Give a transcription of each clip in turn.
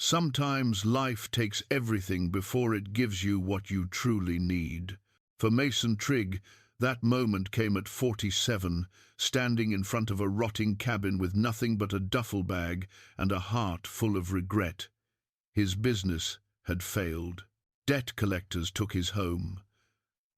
Sometimes life takes everything before it gives you what you truly need. For Mason Trigg, that moment came at 47, standing in front of a rotting cabin with nothing but a duffel bag and a heart full of regret. His business had failed. Debt collectors took his home.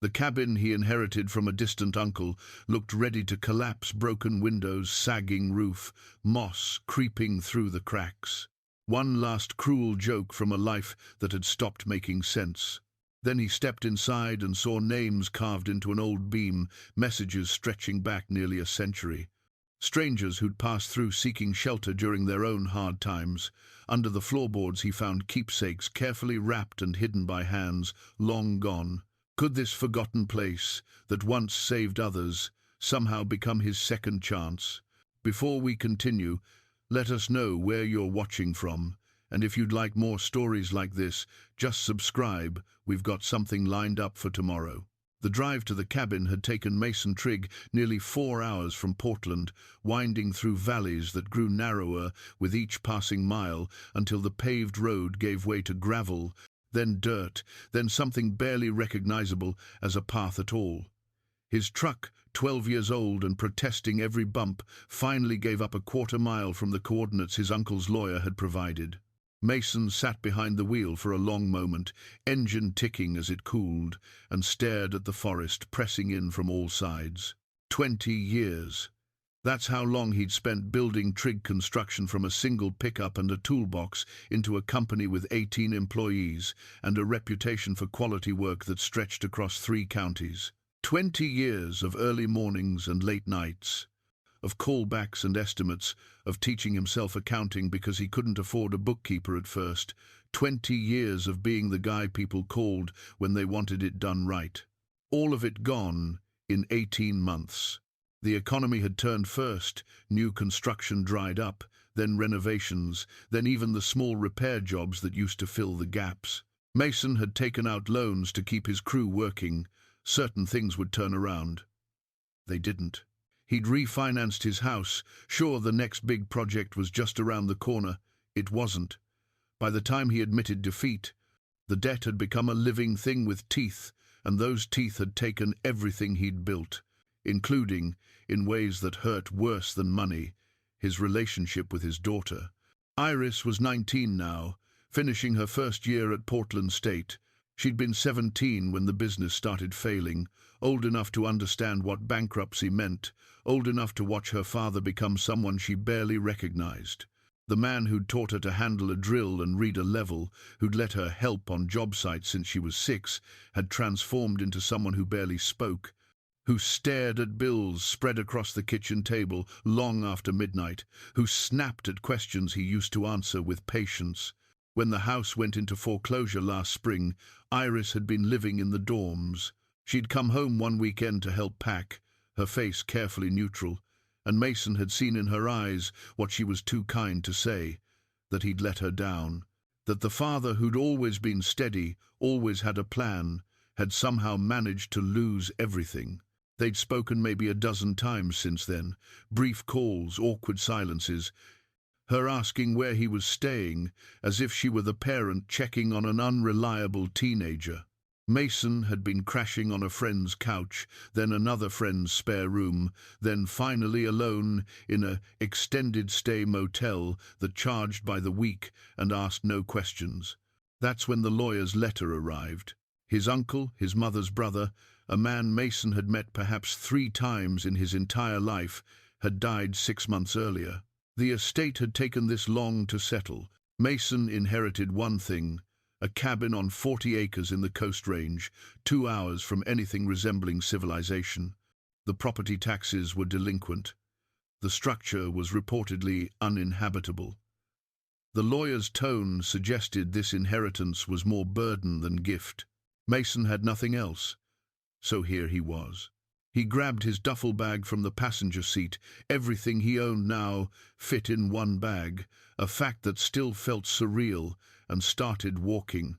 The cabin he inherited from a distant uncle looked ready to collapse, broken windows, sagging roof, moss creeping through the cracks. One last cruel joke from a life that had stopped making sense. Then he stepped inside and saw names carved into an old beam, messages stretching back nearly a century. Strangers who'd passed through seeking shelter during their own hard times. Under the floorboards he found keepsakes carefully wrapped and hidden by hands long gone. Could this forgotten place, that once saved others, somehow become his second chance? Before we continue, let us know where you're watching from, and if you'd like more stories like this, just subscribe. We've got something lined up for tomorrow. The drive to the cabin had taken Mason Trigg nearly 4 hours from Portland, winding through valleys that grew narrower with each passing mile until the paved road gave way to gravel, then dirt, then something barely recognizable as a path at all. His truck, 12 years old and protesting every bump, finally gave up a quarter-mile from the coordinates his uncle's lawyer had provided. Mason sat behind the wheel for a long moment, engine ticking as it cooled, and stared at the forest pressing in from all sides. 20 years. That's how long he'd spent building Trigg Construction from a single pickup and a toolbox into a company with 18 employees and a reputation for quality work that stretched across 3 counties. 20 years of early mornings and late nights, of callbacks and estimates, of teaching himself accounting because he couldn't afford a bookkeeper at first. 20 years of being the guy people called when they wanted it done right. All of it gone in 18 months. The economy had turned first, new construction dried up, then renovations, then even the small repair jobs that used to fill the gaps. Mason had taken out loans to keep his crew working. Certain things would turn around. They didn't. He'd refinanced his house, sure the next big project was just around the corner. It wasn't. By the time he admitted defeat, the debt had become a living thing with teeth, and those teeth had taken everything he'd built, including, in ways that hurt worse than money, his relationship with his daughter. Iris was 19 now, finishing her first year at Portland State. She'd been 17 when the business started failing, old enough to understand what bankruptcy meant, old enough to watch her father become someone she barely recognized. The man who'd taught her to handle a drill and read a level, who'd let her help on job sites since she was 6, had transformed into someone who barely spoke, who stared at bills spread across the kitchen table long after midnight, who snapped at questions he used to answer with patience. When the house went into foreclosure last spring, Iris had been living in the dorms. She'd come home one weekend to help pack, her face carefully neutral, and Mason had seen in her eyes what she was too kind to say, that he'd let her down, that the father who'd always been steady, always had a plan, had somehow managed to lose everything. They'd spoken maybe a dozen times since then, brief calls, awkward silences, her asking where he was staying, as if she were the parent checking on an unreliable teenager. Mason had been crashing on a friend's couch, then another friend's spare room, then finally alone in a extended-stay motel that charged by the week and asked no questions. That's when the lawyer's letter arrived. His uncle, his mother's brother, a man Mason had met perhaps 3 times in his entire life, had died 6 months earlier. The estate had taken this long to settle. Mason inherited one thing, a cabin on 40 acres in the Coast Range, 2 hours from anything resembling civilization. The property taxes were delinquent. The structure was reportedly uninhabitable. The lawyer's tone suggested this inheritance was more burden than gift. Mason had nothing else, so here he was. He grabbed his duffel bag from the passenger seat. Everything he owned now fit in one bag, a fact that still felt surreal, and started walking.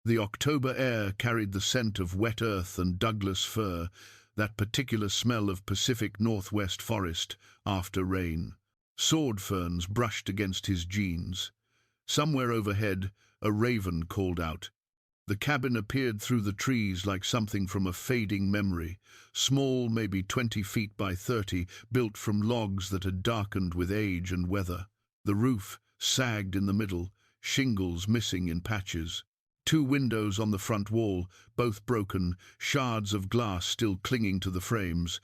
The October air carried the scent of wet earth and Douglas fir, that particular smell of Pacific Northwest forest after rain. Sword ferns brushed against his jeans. Somewhere overhead, a raven called out. The cabin appeared through the trees like something from a fading memory, small, maybe 20 feet by 30, built from logs that had darkened with age and weather. The roof sagged in the middle, shingles missing in patches. Two windows on the front wall, both broken, shards of glass still clinging to the frames.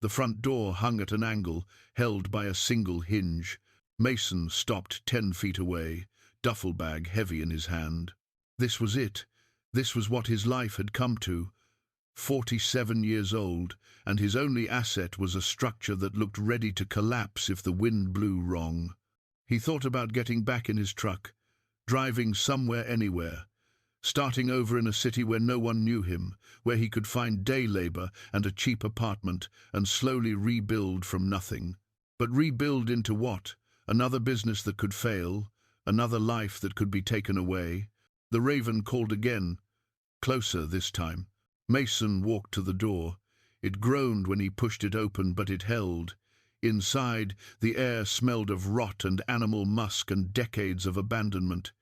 The front door hung at an angle, held by a single hinge. Mason stopped 10 feet away, duffel bag heavy in his hand. This was it. This was what his life had come to. 47 years old, and his only asset was a structure that looked ready to collapse if the wind blew wrong. He thought about getting back in his truck, driving somewhere, anywhere, starting over in a city where no one knew him, where he could find day labor and a cheap apartment and slowly rebuild from nothing. But rebuild into what? Another business that could fail, another life that could be taken away. The raven called again, closer this time. Mason walked to the door. It groaned when he pushed it open, but it held. Inside, the air smelled of rot and animal musk and decades of abandonment.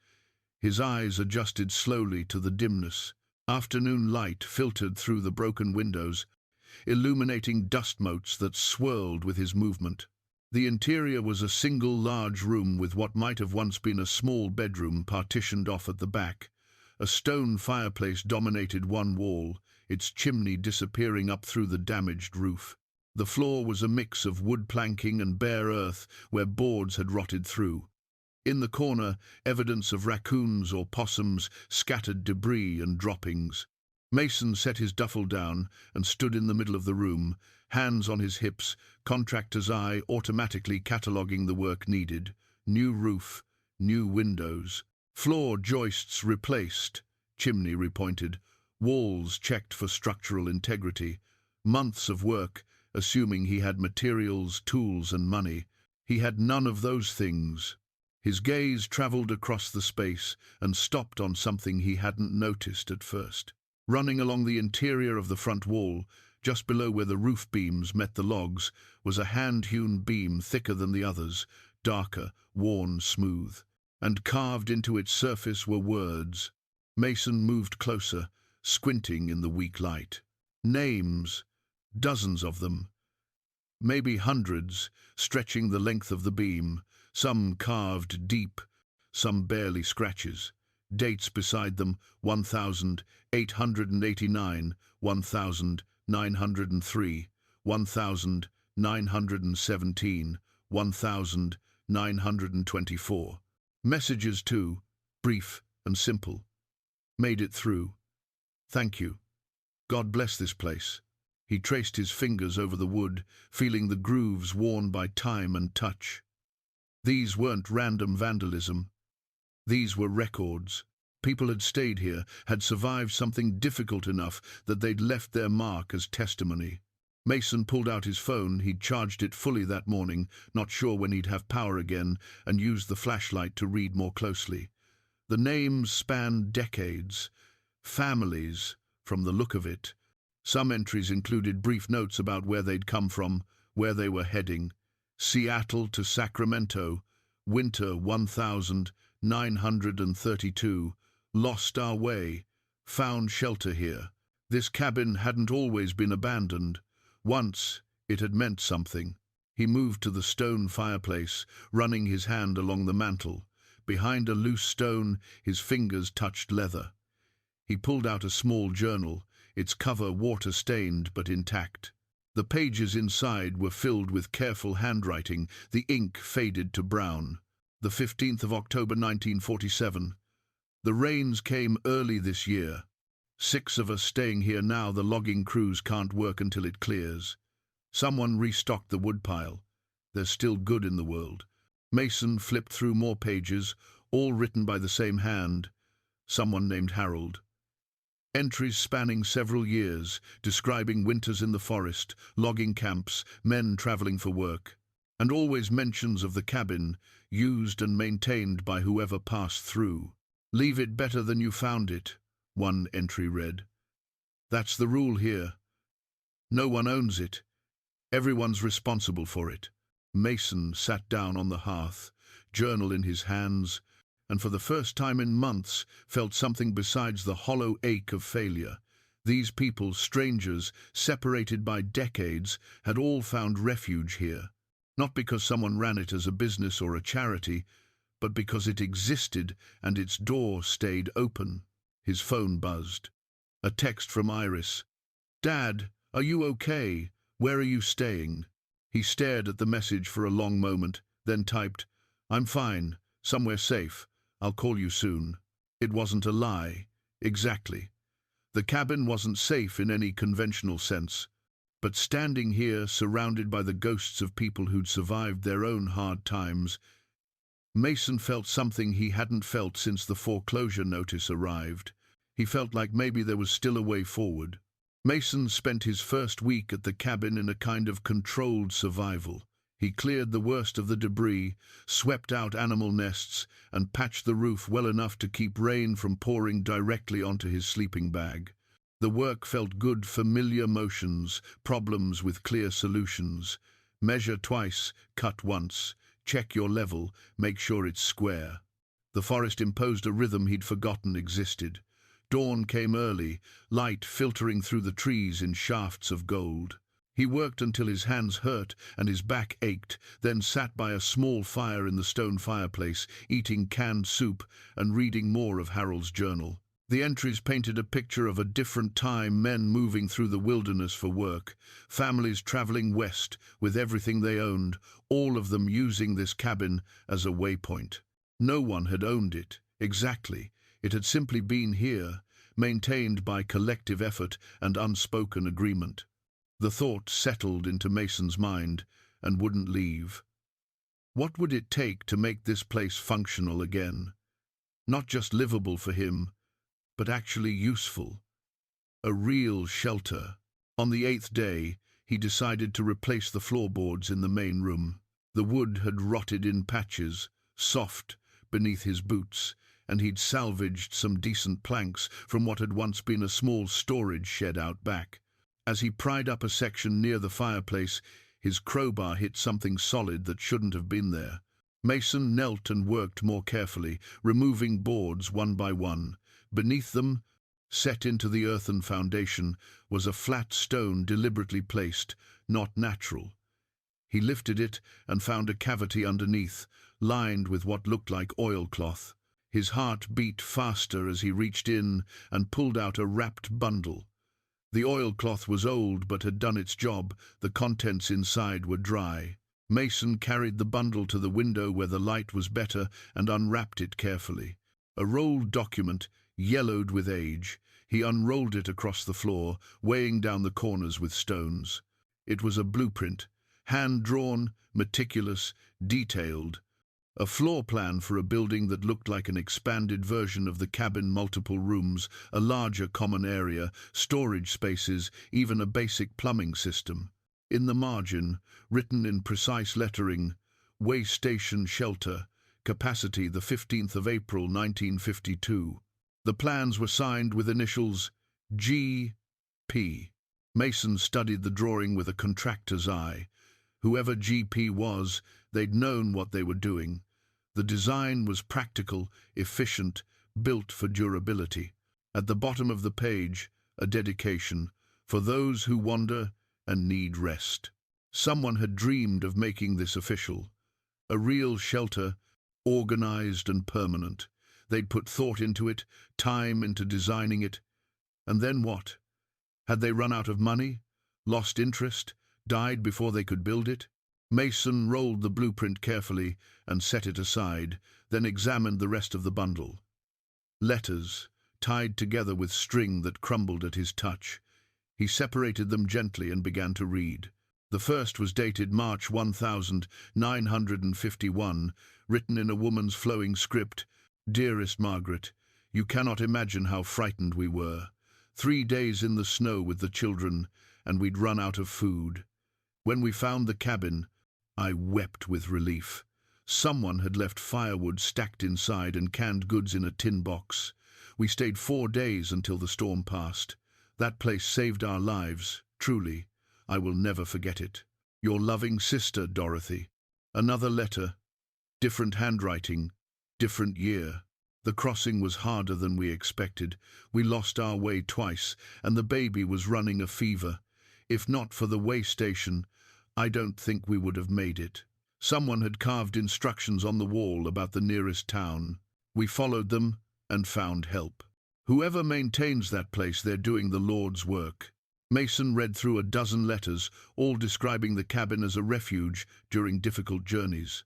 His eyes adjusted slowly to the dimness. Afternoon light filtered through the broken windows, illuminating dust motes that swirled with his movement. The interior was a single large room with what might have once been a small bedroom partitioned off at the back. A stone fireplace dominated one wall, its chimney disappearing up through the damaged roof. The floor was a mix of wood planking and bare earth where boards had rotted through. In the corner, evidence of raccoons or possums, scattered debris and droppings. Mason set his duffel down and stood in the middle of the room, hands on his hips, contractor's eye automatically cataloguing the work needed. New roof, new windows, floor joists replaced, chimney repointed, walls checked for structural integrity. Months of work, assuming he had materials, tools and money. He had none of those things. His gaze traveled across the space and stopped on something he hadn't noticed at first. Running along the interior of the front wall, just below where the roof beams met the logs, was a hand-hewn beam thicker than the others, darker, worn smooth. And carved into its surface were words. Mason moved closer, squinting in the weak light. Names, dozens of them. Maybe hundreds, stretching the length of the beam, some carved deep, some barely scratches. Dates beside them: 1889, 1903, 1917, 1924. Messages too, brief and simple. Made it through. Thank you. God bless this place. He traced his fingers over the wood, feeling the grooves worn by time and touch. These weren't random vandalism. These were records. People had stayed here, had survived something difficult enough that they'd left their mark as testimony. Mason pulled out his phone. He'd charged it fully that morning, not sure when he'd have power again, and used the flashlight to read more closely. The names spanned decades, families, from the look of it. Some entries included brief notes about where they'd come from, where they were heading. Seattle to Sacramento, winter 1932, lost our way, found shelter here. This cabin hadn't always been abandoned. Once, it had meant something. He moved to the stone fireplace, running his hand along the mantel. Behind a loose stone, his fingers touched leather. He pulled out a small journal, its cover water-stained but intact. The pages inside were filled with careful handwriting, the ink faded to brown. The 15th of October 1947. The rains came early this year. 6 of us staying here now. The logging crews can't work until it clears. Someone restocked the woodpile. There's still good in the world. Mason flipped through more pages, all written by the same hand. Someone named Harold. Entries spanning several years, describing winters in the forest, logging camps, men traveling for work. And always mentions of the cabin, used and maintained by whoever passed through. "Leave it better than you found it," one entry read. "That's the rule here. No one owns it. Everyone's responsible for it." Mason sat down on the hearth, journal in his hands, and for the first time in months felt something besides the hollow ache of failure. These people, strangers, separated by decades, had all found refuge here, not because someone ran it as a business or a charity, but because it existed and its door stayed open. His phone buzzed. A text from Iris. "Dad, are you okay? Where are you staying?" He stared at the message for a long moment, then typed, "I'm fine, somewhere safe. I'll call you soon." It wasn't a lie. Exactly. The cabin wasn't safe in any conventional sense, but standing here, surrounded by the ghosts of people who'd survived their own hard times, Mason felt something he hadn't felt since the foreclosure notice arrived. He felt like maybe there was still a way forward. Mason spent his first week at the cabin in a kind of controlled survival. He cleared the worst of the debris, swept out animal nests, and patched the roof well enough to keep rain from pouring directly onto his sleeping bag. The work felt good, familiar motions, problems with clear solutions. Measure twice, cut once, check your level, make sure it's square. The forest imposed a rhythm he'd forgotten existed. Dawn came early, light filtering through the trees in shafts of gold. He worked until his hands hurt and his back ached, then sat by a small fire in the stone fireplace, eating canned soup and reading more of Harold's journal. The entries painted a picture of a different time, men moving through the wilderness for work, families traveling west with everything they owned, all of them using this cabin as a waypoint. No one had owned it, exactly. It had simply been here, maintained by collective effort and unspoken agreement. The thought settled into Mason's mind and wouldn't leave. What would it take to make this place functional again? Not just livable for him, but actually useful. A real shelter. On the 8th day, he decided to replace the floorboards in the main room. The wood had rotted in patches, soft beneath his boots, and he'd salvaged some decent planks from what had once been a small storage shed out back. As he pried up a section near the fireplace, his crowbar hit something solid that shouldn't have been there. Mason knelt and worked more carefully, removing boards one by one. Beneath them, set into the earthen foundation, was a flat stone deliberately placed, not natural. He lifted it and found a cavity underneath, lined with what looked like oilcloth. His heart beat faster as he reached in and pulled out a wrapped bundle. The oilcloth was old but had done its job. The contents inside were dry. Mason carried the bundle to the window where the light was better and unwrapped it carefully. A rolled document, yellowed with age. He unrolled it across the floor, weighing down the corners with stones. It was a blueprint, hand-drawn, meticulous, detailed. A floor plan for a building that looked like an expanded version of the cabin, multiple rooms, a larger common area, storage spaces, even a basic plumbing system. In the margin, written in precise lettering, Way Station Shelter, capacity the 15th of April 1952. The plans were signed with initials G.P. Mason studied the drawing with a contractor's eye. Whoever G.P. was, they'd known what they were doing. The design was practical, efficient, built for durability. At the bottom of the page, a dedication, for those who wander and need rest. Someone had dreamed of making this official. A real shelter, organized and permanent. They'd put thought into it, time into designing it. And then what? Had they run out of money? Lost interest? Died before they could build it? Mason rolled the blueprint carefully and set it aside, then examined the rest of the bundle. Letters, tied together with string that crumbled at his touch. He separated them gently and began to read. The first was dated March 1951, written in a woman's flowing script. Dearest Margaret, you cannot imagine how frightened we were. 3 days in the snow with the children, and we'd run out of food. When we found the cabin, I wept with relief. Someone had left firewood stacked inside and canned goods in a tin box. We stayed 4 days until the storm passed. That place saved our lives, truly. I will never forget it. Your loving sister, Dorothy. Another letter, different handwriting, Different year. The crossing was harder than we expected. We lost our way twice, and the baby was running a fever. If not for the way station, I don't think we would have made it. Someone had carved instructions on the wall about the nearest town. We followed them and found help. Whoever maintains that place, they're doing the Lord's work. Mason read through a dozen letters, all describing the cabin as a refuge during difficult journeys.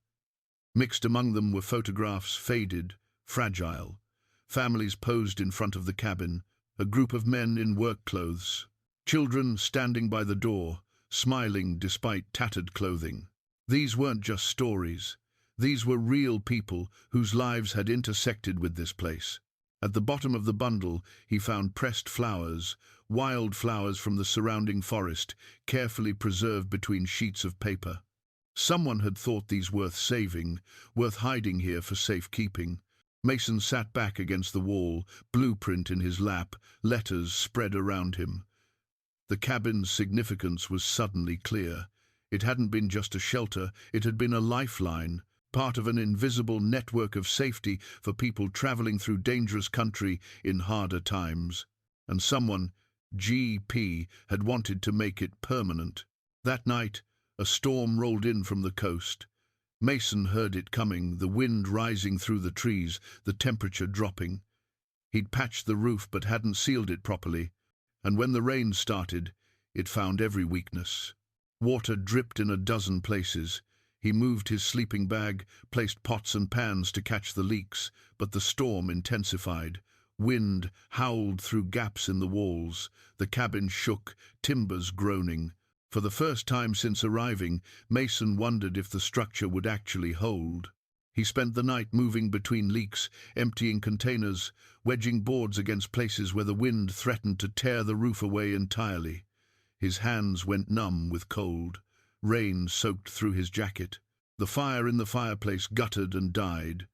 Mixed among them were photographs, faded, fragile. Families posed in front of the cabin, a group of men in work clothes. Children standing by the door, smiling despite tattered clothing. These weren't just stories. These were real people whose lives had intersected with this place. At the bottom of the bundle, he found pressed flowers, wild flowers from the surrounding forest, carefully preserved between sheets of paper. Someone had thought these worth saving, worth hiding here for safekeeping. Mason sat back against the wall, blueprint in his lap, letters spread around him. The cabin's significance was suddenly clear. It hadn't been just a shelter, it had been a lifeline, part of an invisible network of safety for people traveling through dangerous country in harder times. And someone, GP, had wanted to make it permanent. That night, a storm rolled in from the coast. Mason heard it coming, the wind rising through the trees, the temperature dropping. He'd patched the roof but hadn't sealed it properly, and when the rain started, it found every weakness. Water dripped in a dozen places. He moved his sleeping bag, placed pots and pans to catch the leaks, but the storm intensified. Wind howled through gaps in the walls. The cabin shook, timbers groaning. For the first time since arriving, Mason wondered if the structure would actually hold. He spent the night moving between leaks, emptying containers, wedging boards against places where the wind threatened to tear the roof away entirely. His hands went numb with cold. Rain soaked through his jacket. The fire in the fireplace guttered and died,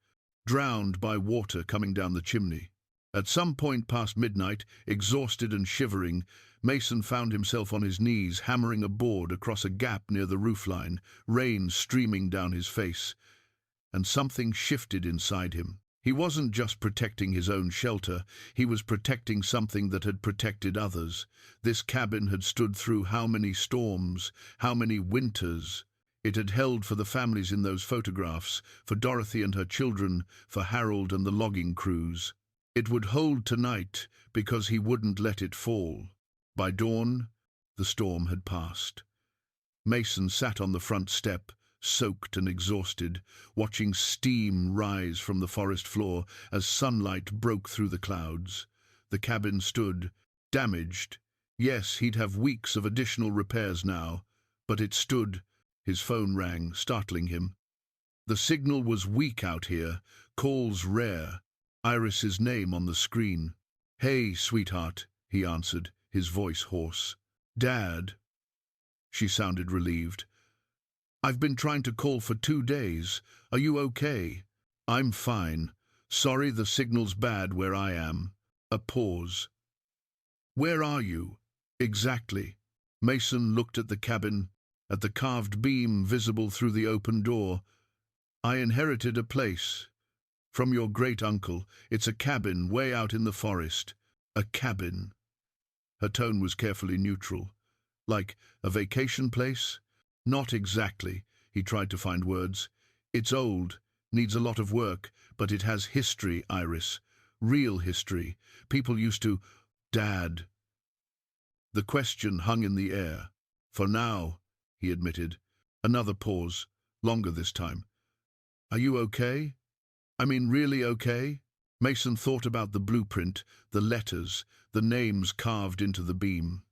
drowned by water coming down the chimney. At some point past midnight, exhausted and shivering, Mason found himself on his knees, hammering a board across a gap near the roofline, rain streaming down his face. And something shifted inside him. He wasn't just protecting his own shelter, he was protecting something that had protected others. This cabin had stood through how many storms, how many winters. It had held for the families in those photographs, for Dorothy and her children, for Harold and the logging crews. It would hold tonight because he wouldn't let it fall. By dawn, the storm had passed. Mason sat on the front step, soaked and exhausted, watching steam rise from the forest floor as sunlight broke through the clouds. The cabin stood, damaged. Yes, he'd have weeks of additional repairs now, but it stood. His phone rang, startling him. The signal was weak out here, calls rare. Iris's name on the screen. "Hey, sweetheart," he answered, his voice hoarse. "Dad." She sounded relieved. "I've been trying to call for 2 days. Are you okay?" "I'm fine. Sorry the signal's bad where I am." A pause. "Where are you?" "Exactly." Mason looked at the cabin, at the carved beam visible through the open door. "I inherited a place. From your great-uncle. It's a cabin way out in the forest." A cabin. Her tone was carefully neutral. "Like a vacation place?" "Not exactly." He tried to find words. "It's old, needs a lot of work, but it has history, Iris. Real history. People used to—" "Dad." The question hung in the air. "For now," he admitted. Another pause, longer this time. "Are you okay? I mean, really okay?" Mason thought about the blueprint, the letters, the names carved into the beam.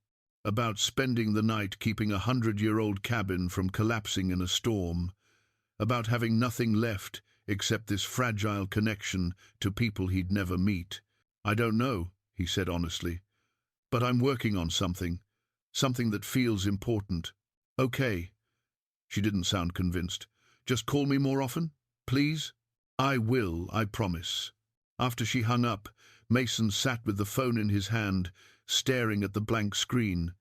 About spending the night keeping a 100-year-old cabin from collapsing in a storm. About having nothing left except this fragile connection to people he'd never meet. "I don't know," he said honestly. "But I'm working on something. Something that feels important." "Okay." She didn't sound convinced. "Just call me more often, please?" "I will, I promise." After she hung up, Mason sat with the phone in his hand, staring at the blank screen.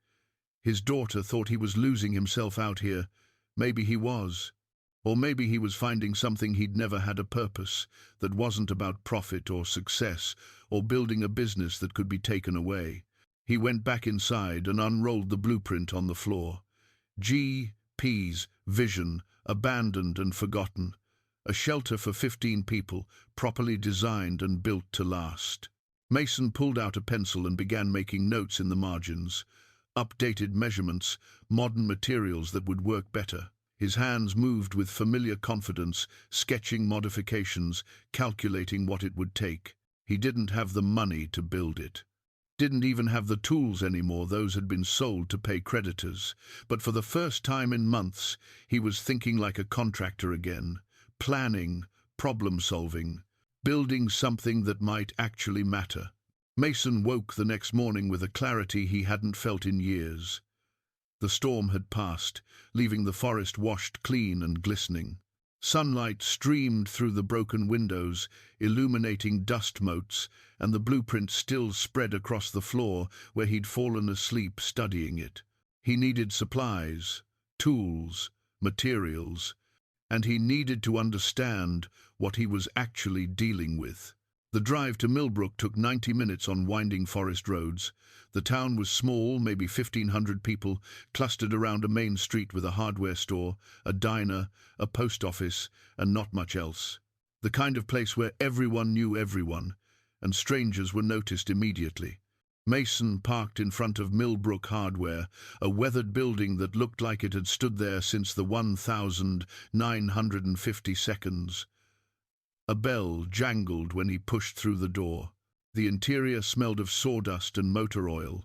His daughter thought he was losing himself out here. Maybe he was. Or maybe he was finding something he'd never had a purpose, that wasn't about profit or success, or building a business that could be taken away. He went back inside and unrolled the blueprint on the floor. G.P.'s vision, abandoned and forgotten. A shelter for 15 people, properly designed and built to last. Mason pulled out a pencil and began making notes in the margins. Updated measurements, modern materials that would work better. His hands moved with familiar confidence, sketching modifications, calculating what it would take. He didn't have the money to build it. Didn't even have the tools anymore, those had been sold to pay creditors. But for the first time in months, he was thinking like a contractor again. Planning, problem-solving, building something that might actually matter. Mason woke the next morning with a clarity he hadn't felt in years. The storm had passed, leaving the forest washed clean and glistening. Sunlight streamed through the broken windows, illuminating dust motes, and the blueprint still spread across the floor where he'd fallen asleep studying it. He needed supplies, tools, materials, and he needed to understand what he was actually dealing with. The drive to Millbrook took 90 minutes on winding forest roads. The town was small, maybe 1,500 people, clustered around a main street with a hardware store, a diner, a post office, and not much else. The kind of place where everyone knew everyone, and strangers were noticed immediately. Mason parked in front of Millbrook Hardware, a weathered building that looked like it had stood there since the 1952. A bell jangled when he pushed through the door. The interior smelled of sawdust and motor oil,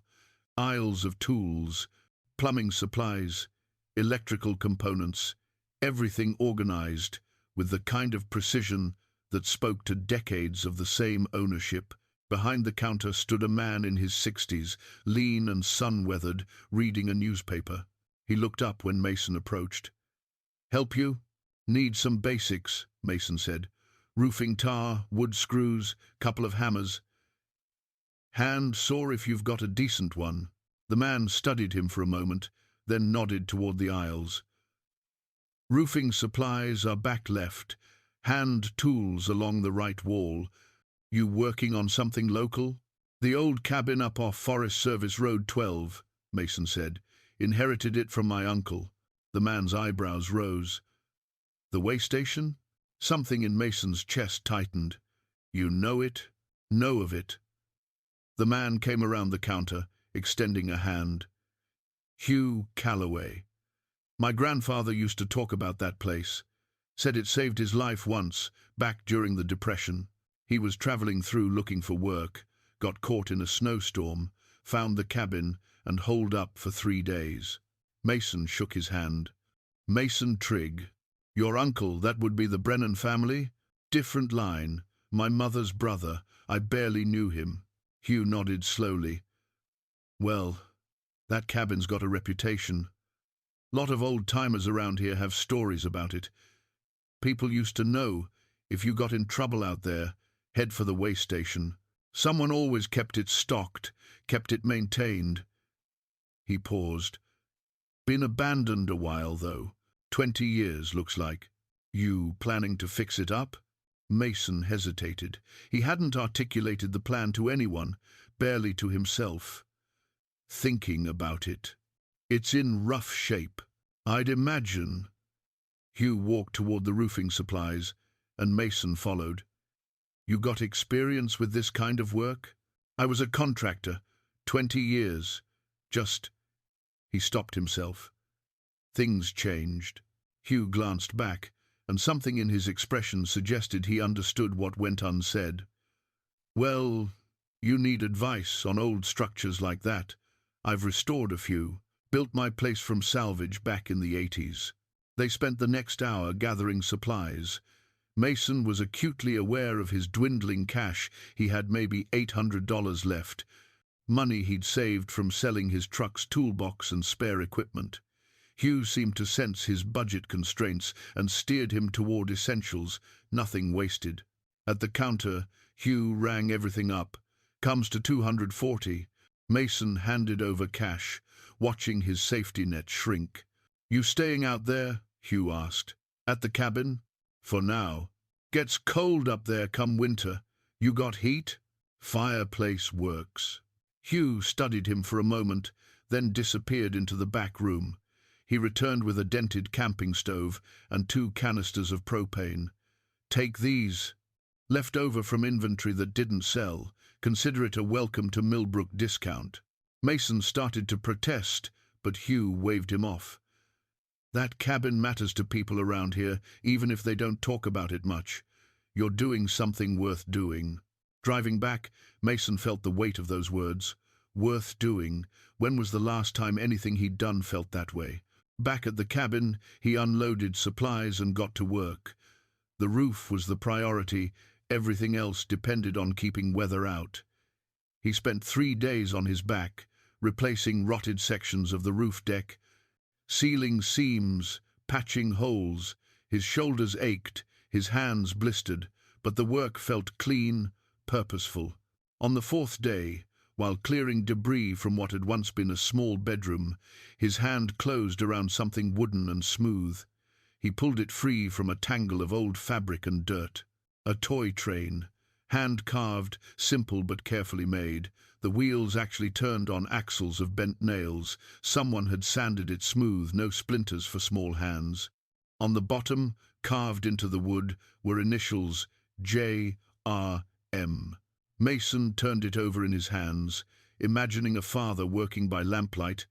aisles of tools, plumbing supplies, electrical components, everything organized with the kind of precision that spoke to decades of the same ownership. Behind the counter stood a man in his 60s, lean and sun-weathered, reading a newspaper. He looked up when Mason approached. "Help you? Need some basics," Mason said. "Roofing tar, wood screws, couple of hammers. Hand saw if you've got a decent one." The man studied him for a moment, then nodded toward the aisles. "Roofing supplies are back left, hand tools along the right wall. You working on something local?" "The old cabin up off Forest Service Road 12, Mason said. "Inherited it from my uncle." The man's eyebrows rose. "The way station?" Something in Mason's chest tightened. "You know it? Know of it?" The man came around the counter, extending a hand. "Hugh Calloway. My grandfather used to talk about that place. Said it saved his life once, back during the Depression. He was traveling through looking for work, got caught in a snowstorm, found the cabin, and holed up for 3 days." Mason shook his hand. "Mason Trigg. Your uncle, that would be the Brennan family?" "Different line. My mother's brother. I barely knew him." Hugh nodded slowly. "Well, that cabin's got a reputation. Lot of old-timers around here have stories about it. People used to know, if you got in trouble out there, head for the way station. Someone always kept it stocked, kept it maintained." He paused. "Been abandoned a while, though. 20 years, looks like. You planning to fix it up?" Mason hesitated. He hadn't articulated the plan to anyone, barely to himself. "Thinking about it. It's in rough shape, I'd imagine." Hugh walked toward the roofing supplies, and Mason followed. "You got experience with this kind of work?" "I was a contractor, 20 years. Just—" He stopped himself. Things changed. Hugh glanced back, and something in his expression suggested he understood what went unsaid. "Well, you need advice on old structures like that. I've restored a few. Built my place from salvage back in the 80s. They spent the next hour gathering supplies. Mason was acutely aware of his dwindling cash. He had maybe $800 left, money he'd saved from selling his truck's toolbox and spare equipment. Hugh seemed to sense his budget constraints and steered him toward essentials, nothing wasted. At the counter, Hugh rang everything up. "Comes to 240. Mason handed over cash, watching his safety net shrink. "You staying out there?" Hugh asked. At the cabin? For now. Gets cold up there come winter. You got heat? Fireplace works. Hugh studied him for a moment, then disappeared into the back room. He returned with a dented camping stove and 2 canisters of propane. Take these. Left over from inventory that didn't sell. Consider it a welcome to Millbrook discount. Mason started to protest, but Hugh waved him off. That cabin matters to people around here, even if they don't talk about it much. You're doing something worth doing. Driving back, Mason felt the weight of those words. Worth doing. When was the last time anything he'd done felt that way? Back at the cabin, he unloaded supplies and got to work. The roof was the priority. Everything else depended on keeping weather out. He spent 3 days on his back, replacing rotted sections of the roof deck, sealing seams, patching holes. His shoulders ached, his hands blistered, but the work felt clean, purposeful. On the 4th day, while clearing debris from what had once been a small bedroom, his hand closed around something wooden and smooth. He pulled it free from a tangle of old fabric and dirt. A toy train, hand-carved, simple but carefully made. The wheels actually turned on axles of bent nails. Someone had sanded it smooth, no splinters for small hands. On the bottom, carved into the wood, were initials J.R.M. Mason turned it over in his hands, imagining a father working by lamplight,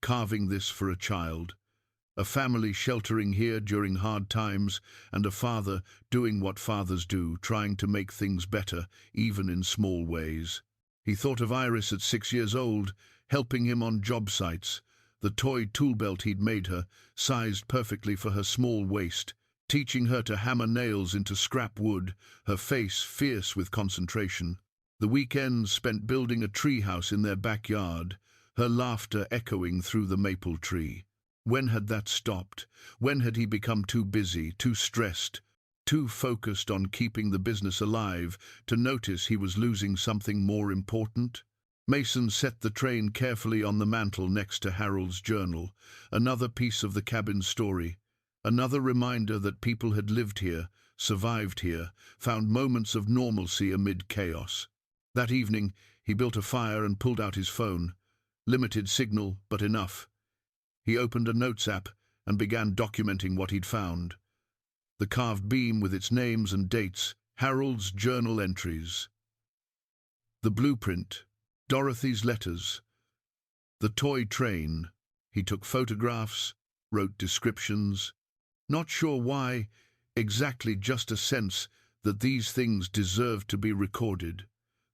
carving this for a child. A family sheltering here during hard times, and a father doing what fathers do, trying to make things better, even in small ways. He thought of Iris at 6 years old, helping him on job sites, the toy tool belt he'd made her, sized perfectly for her small waist, teaching her to hammer nails into scrap wood, her face fierce with concentration. The weekends spent building a treehouse in their backyard, her laughter echoing through the maple tree. When had that stopped? When had he become too busy, too stressed, too focused on keeping the business alive to notice he was losing something more important? Mason set the train carefully on the mantel next to Harold's journal, another piece of the cabin story, another reminder that people had lived here, survived here, found moments of normalcy amid chaos. That evening, he built a fire and pulled out his phone. Limited signal, but enough. He opened a notes app and began documenting what he'd found. The carved beam with its names and dates, Harold's journal entries. The blueprint, Dorothy's letters. The toy train. He took photographs, wrote descriptions. Not sure why, exactly, just a sense that these things deserved to be recorded,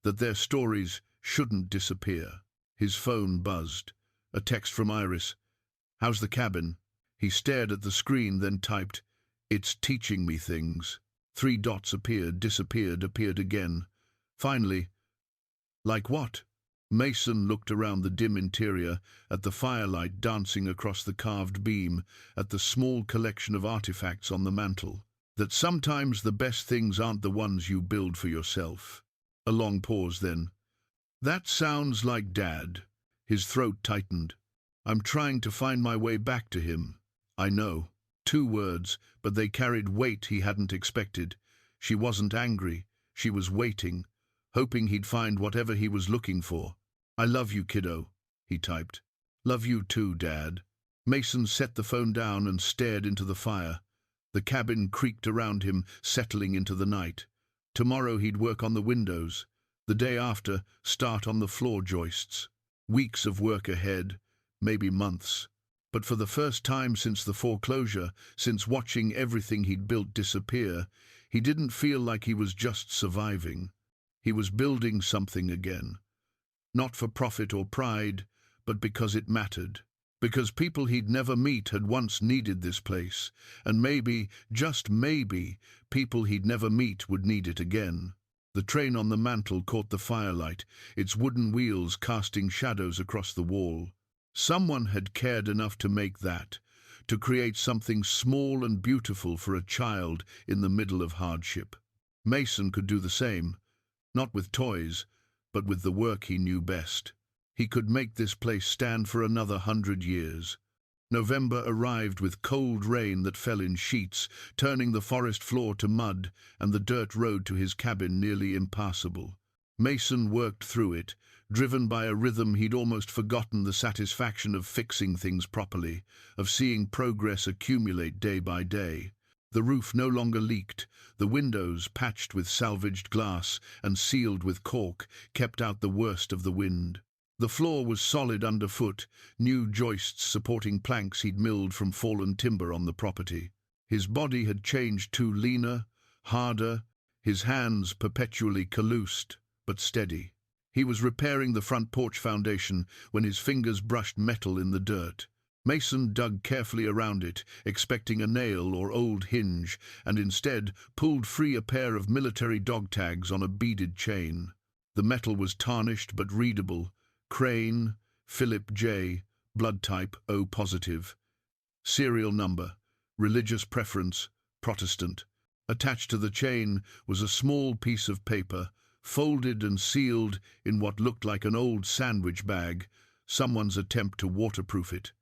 that their stories shouldn't disappear. His phone buzzed. A text from Iris. How's the cabin? He stared at the screen, then typed, It's teaching me things. 3 dots appeared, disappeared, appeared again. Finally, like what? Mason looked around the dim interior, at the firelight dancing across the carved beam, at the small collection of artifacts on the mantel. That sometimes the best things aren't the ones you build for yourself. A long pause, then. That sounds like Dad. His throat tightened. I'm trying to find my way back to him. I know. 2 words, but they carried weight he hadn't expected. She wasn't angry. She was waiting, hoping he'd find whatever he was looking for. I love you, kiddo, he typed. Love you too, Dad. Mason set the phone down and stared into the fire. The cabin creaked around him, settling into the night. Tomorrow he'd work on the windows. The day after, start on the floor joists. Weeks of work ahead. Maybe months. But for the first time since the foreclosure, since watching everything he'd built disappear, he didn't feel like he was just surviving. He was building something again. Not for profit or pride, but because it mattered. Because people he'd never meet had once needed this place, and maybe, just maybe, people he'd never meet would need it again. The train on the mantel caught the firelight, its wooden wheels casting shadows across the wall. Someone had cared enough to make that, to create something small and beautiful for a child in the middle of hardship. Mason could do the same, not with toys, but with the work he knew best. He could make this place stand for another 100 years. November arrived with cold rain that fell in sheets, turning the forest floor to mud and the dirt road to his cabin nearly impassable. Mason worked through it, driven by a rhythm he'd almost forgotten the satisfaction of fixing things properly, of seeing progress accumulate day by day. The roof no longer leaked, the windows, patched with salvaged glass and sealed with cork, kept out the worst of the wind. The floor was solid underfoot, new joists supporting planks he'd milled from fallen timber on the property. His body had changed to leaner, harder, his hands perpetually calloused, but steady. He was repairing the front porch foundation when his fingers brushed metal in the dirt. Mason dug carefully around it, expecting a nail or old hinge, and instead pulled free a pair of military dog tags on a beaded chain. The metal was tarnished but readable. Crane, Philip J., blood type O positive. Serial number, religious preference, Protestant. Attached to the chain was a small piece of paper, folded and sealed in what looked like an old sandwich bag, someone's attempt to waterproof it.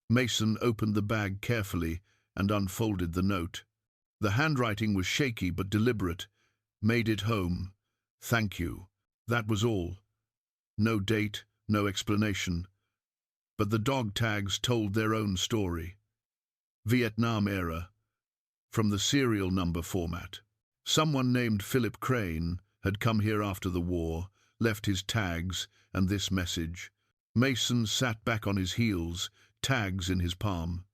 Mason opened the bag carefully and unfolded the note. The handwriting was shaky but deliberate. Made it home. Thank you. That was all. No date, no explanation. But the dog tags told their own story. Vietnam era. From the serial number format. Someone named Philip Crane had come here after the war, left his tags and this message. Mason sat back on his heels, tags in his palm.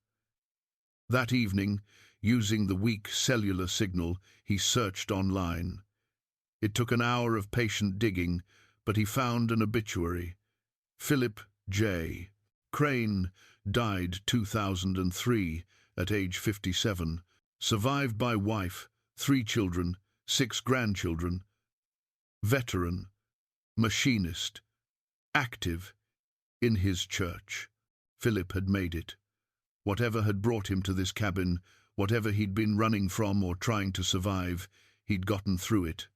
That evening, using the weak cellular signal, he searched online. It took an hour of patient digging, but he found an obituary. Philip J. Crane died 2003 at age 57, survived by wife, 3 children, 6 grandchildren. Veteran, machinist, active, in his church. Philip had made it. Whatever had brought him to this cabin, whatever he'd been running from or trying to survive, he'd gotten through it.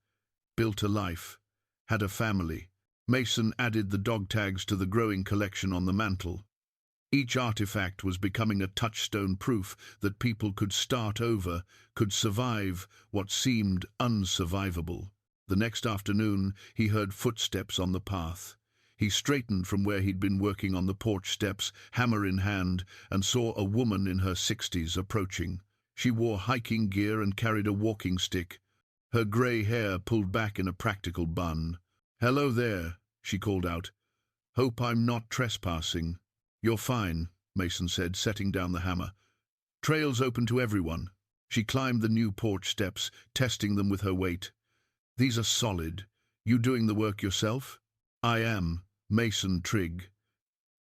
Built a life. Had a family. Mason added the dog tags to the growing collection on the mantel. Each artifact was becoming a touchstone proof that people could start over, could survive what seemed unsurvivable. The next afternoon, he heard footsteps on the path. He straightened from where he'd been working on the porch steps, hammer in hand, and saw a woman in her 60s approaching. She wore hiking gear and carried a walking stick, her grey hair pulled back in a practical bun. "Hello there," she called out. "Hope I'm not trespassing." "You're fine," Mason said, setting down the hammer. "Trail's open to everyone." She climbed the new porch steps, testing them with her weight. "These are solid. You doing the work yourself?" "I am. Mason Trigg."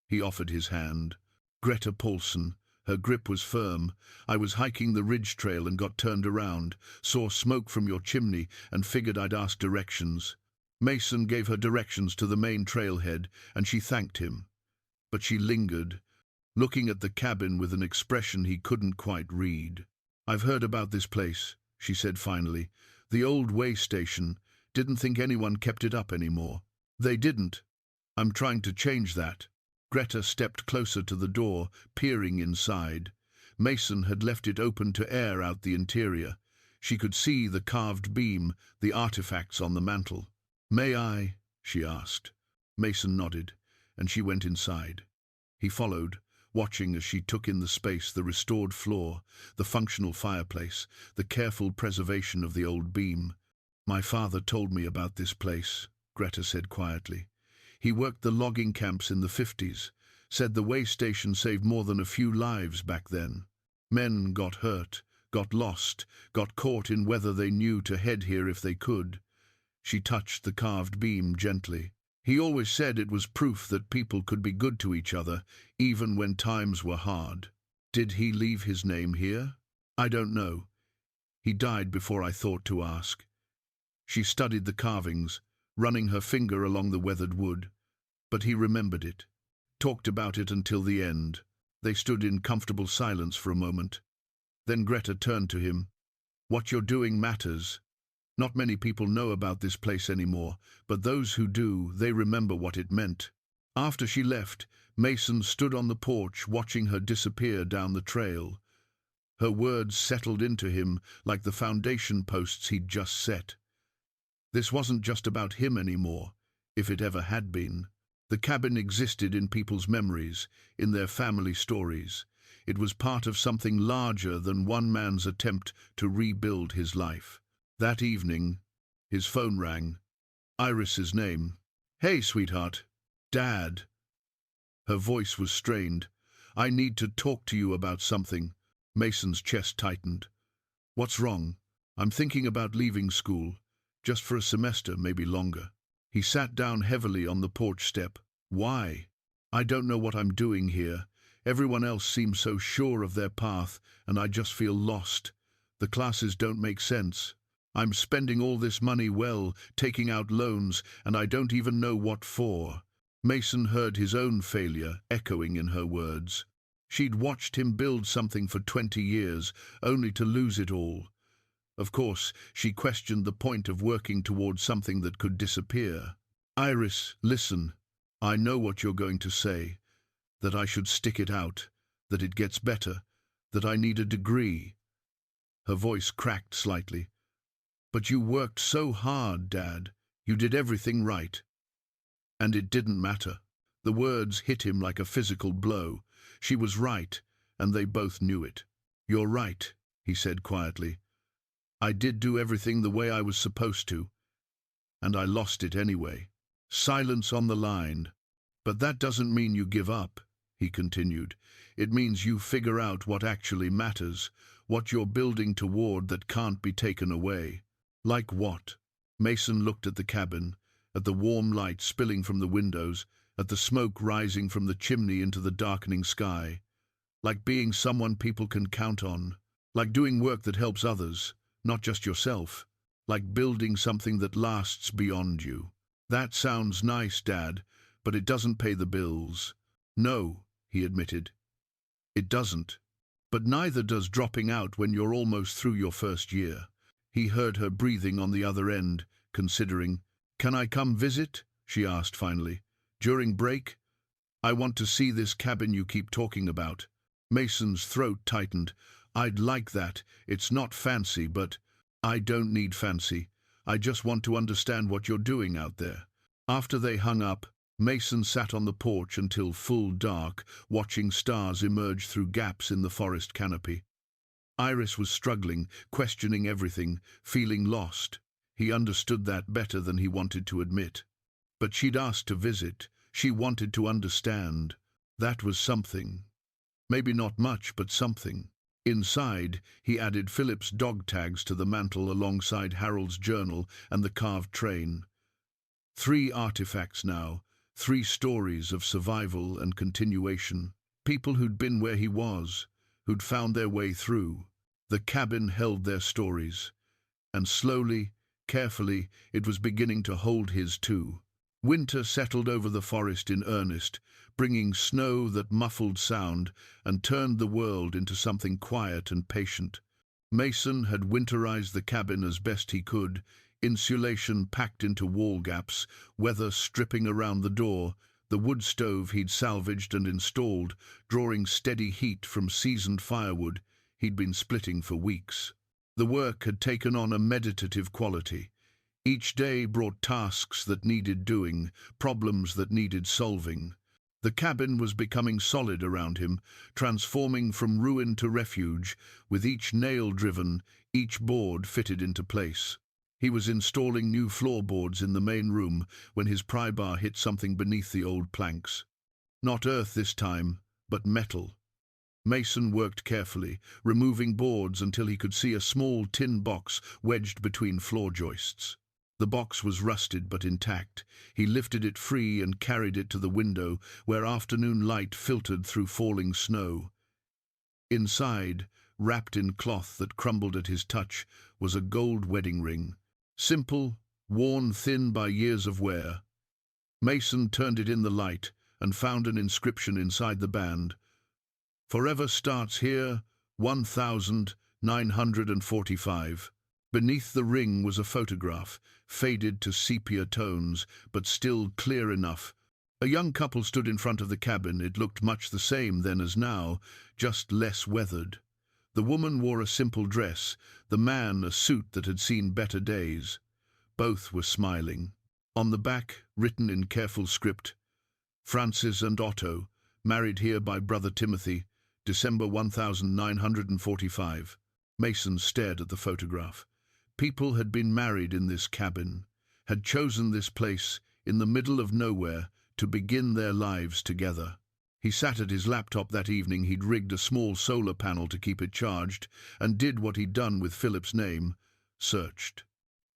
He offered his hand. "Greta Paulson." Her grip was firm. "I was hiking the ridge trail and got turned around, saw smoke from your chimney and figured I'd ask directions." Mason gave her directions to the main trailhead, and she thanked him. But she lingered, looking at the cabin with an expression he couldn't quite read. "I've heard about this place," she said finally. "The old way station. Didn't think anyone kept it up anymore." "They didn't. I'm trying to change that." Greta stepped closer to the door, peering inside. Mason had left it open to air out the interior. She could see the carved beam, the artifacts on the mantel. "May I?" she asked. Mason nodded, and she went inside. He followed, watching as she took in the space, the restored floor, the functional fireplace, the careful preservation of the old beam. "My father told me about this place," Greta said quietly. "He worked the logging camps in the 50s, said the way station saved more than a few lives back then. Men got hurt, got lost, got caught in weather they knew to head here if they could." She touched the carved beam gently. "He always said it was proof that people could be good to each other, even when times were hard." "Did he leave his name here?" "I don't know. He died before I thought to ask." She studied the carvings, running her finger along the weathered wood. But he remembered it, talked about it until the end. They stood in comfortable silence for a moment. Then Greta turned to him. "What you're doing matters. Not many people know about this place anymore, but those who do, they remember what it meant." After she left, Mason stood on the porch watching her disappear down the trail. Her words settled into him like the foundation posts he'd just set. This wasn't just about him anymore, if it ever had been. The cabin existed in people's memories, in their family stories. It was part of something larger than one man's attempt to rebuild his life. That evening, his phone rang. Iris's name. "Hey, sweetheart. Dad." Her voice was strained. "I need to talk to you about something." Mason's chest tightened. "What's wrong?" "I'm thinking about leaving school. Just for a semester, maybe longer." He sat down heavily on the porch step. "Why?" "I don't know what I'm doing here. Everyone else seems so sure of their path, and I just feel lost. The classes don't make sense. I'm spending all this money taking out loans, and I don't even know what for." Mason heard his own failure echoing in her words. She'd watched him build something for 20 years, only to lose it all. Of course, she questioned the point of working towards something that could disappear. "Iris, listen. I know what you're going to say. That I should stick it out, that it gets better, that I need a degree." Her voice cracked slightly. "But you worked so hard, Dad. You did everything right. And it didn't matter." The words hit him like a physical blow. She was right, and they both knew it. "You're right," he said quietly. "I did do everything the way I was supposed to, and I lost it anyway." Silence on the line. "But that doesn't mean you give up," he continued. "It means you figure out what actually matters, what you're building toward that can't be taken away." "Like what?" Mason looked at the cabin, at the warm light spilling from the windows, at the smoke rising from the chimney into the darkening sky. "Like being someone people can count on. Like doing work that helps others, not just yourself. Like building something that lasts beyond you." "That sounds nice, Dad, but it doesn't pay the bills." "No," he admitted. "It doesn't. But neither does dropping out when you're almost through your first year." He heard her breathing on the other end, considering. "Can I come visit?" she asked finally. "During break? I want to see this cabin you keep talking about." Mason's throat tightened. "I'd like that. It's not fancy, but—" "I don't need fancy. I just want to understand what you're doing out there." After they hung up, Mason sat on the porch until full dark, watching stars emerge through gaps in the forest canopy. Iris was struggling, questioning everything, feeling lost. He understood that better than he wanted to admit. But she'd asked to visit. She wanted to understand. That was something. Maybe not much, but something. Inside, he added Philip's dog tags to the mantel alongside Harold's journal and the carved train. 3 artifacts now, 3 stories of survival and continuation. People who'd been where he was, who'd found their way through. The cabin held their stories. And slowly, carefully, it was beginning to hold his too. Winter settled over the forest in earnest, bringing snow that muffled sound and turned the world into something quiet and patient. Mason had winterized the cabin as best he could, insulation packed into wall gaps, weather stripping around the door, the wood stove he'd salvaged and installed, drawing steady heat from seasoned firewood he'd been splitting for weeks. The work had taken on a meditative quality. Each day brought tasks that needed doing, problems that needed solving. The cabin was becoming solid around him, transforming from ruin to refuge, with each nail driven, each board fitted into place. He was installing new floorboards in the main room when his pry bar hit something beneath the old planks. Not earth this time, but metal. Mason worked carefully, removing boards until he could see a small tin box wedged between floor joists. The box was rusted but intact. He lifted it free and carried it to the window, where afternoon light filtered through falling snow. Inside, wrapped in cloth that crumbled at his touch, was a gold wedding ring. Simple, worn thin by years of wear. Mason turned it in the light and found an inscription inside the band. "Forever starts here, 1945. Beneath the ring was a photograph, faded to sepia tones, but still clear enough. A young couple stood in front of the cabin. It looked much the same then as now, just less weathered. The woman wore a simple dress, the man a suit that had seen better days. Both were smiling. On the back, written in careful script, Francis and Otto, married here by brother Timothy, December 1945. Mason stared at the photograph. People had been married in this cabin, had chosen this place in the middle of nowhere to begin their lives together. He sat at his laptop that evening. He'd rigged a small solar panel to keep it charged and did what he'd done with Philip's name, searched.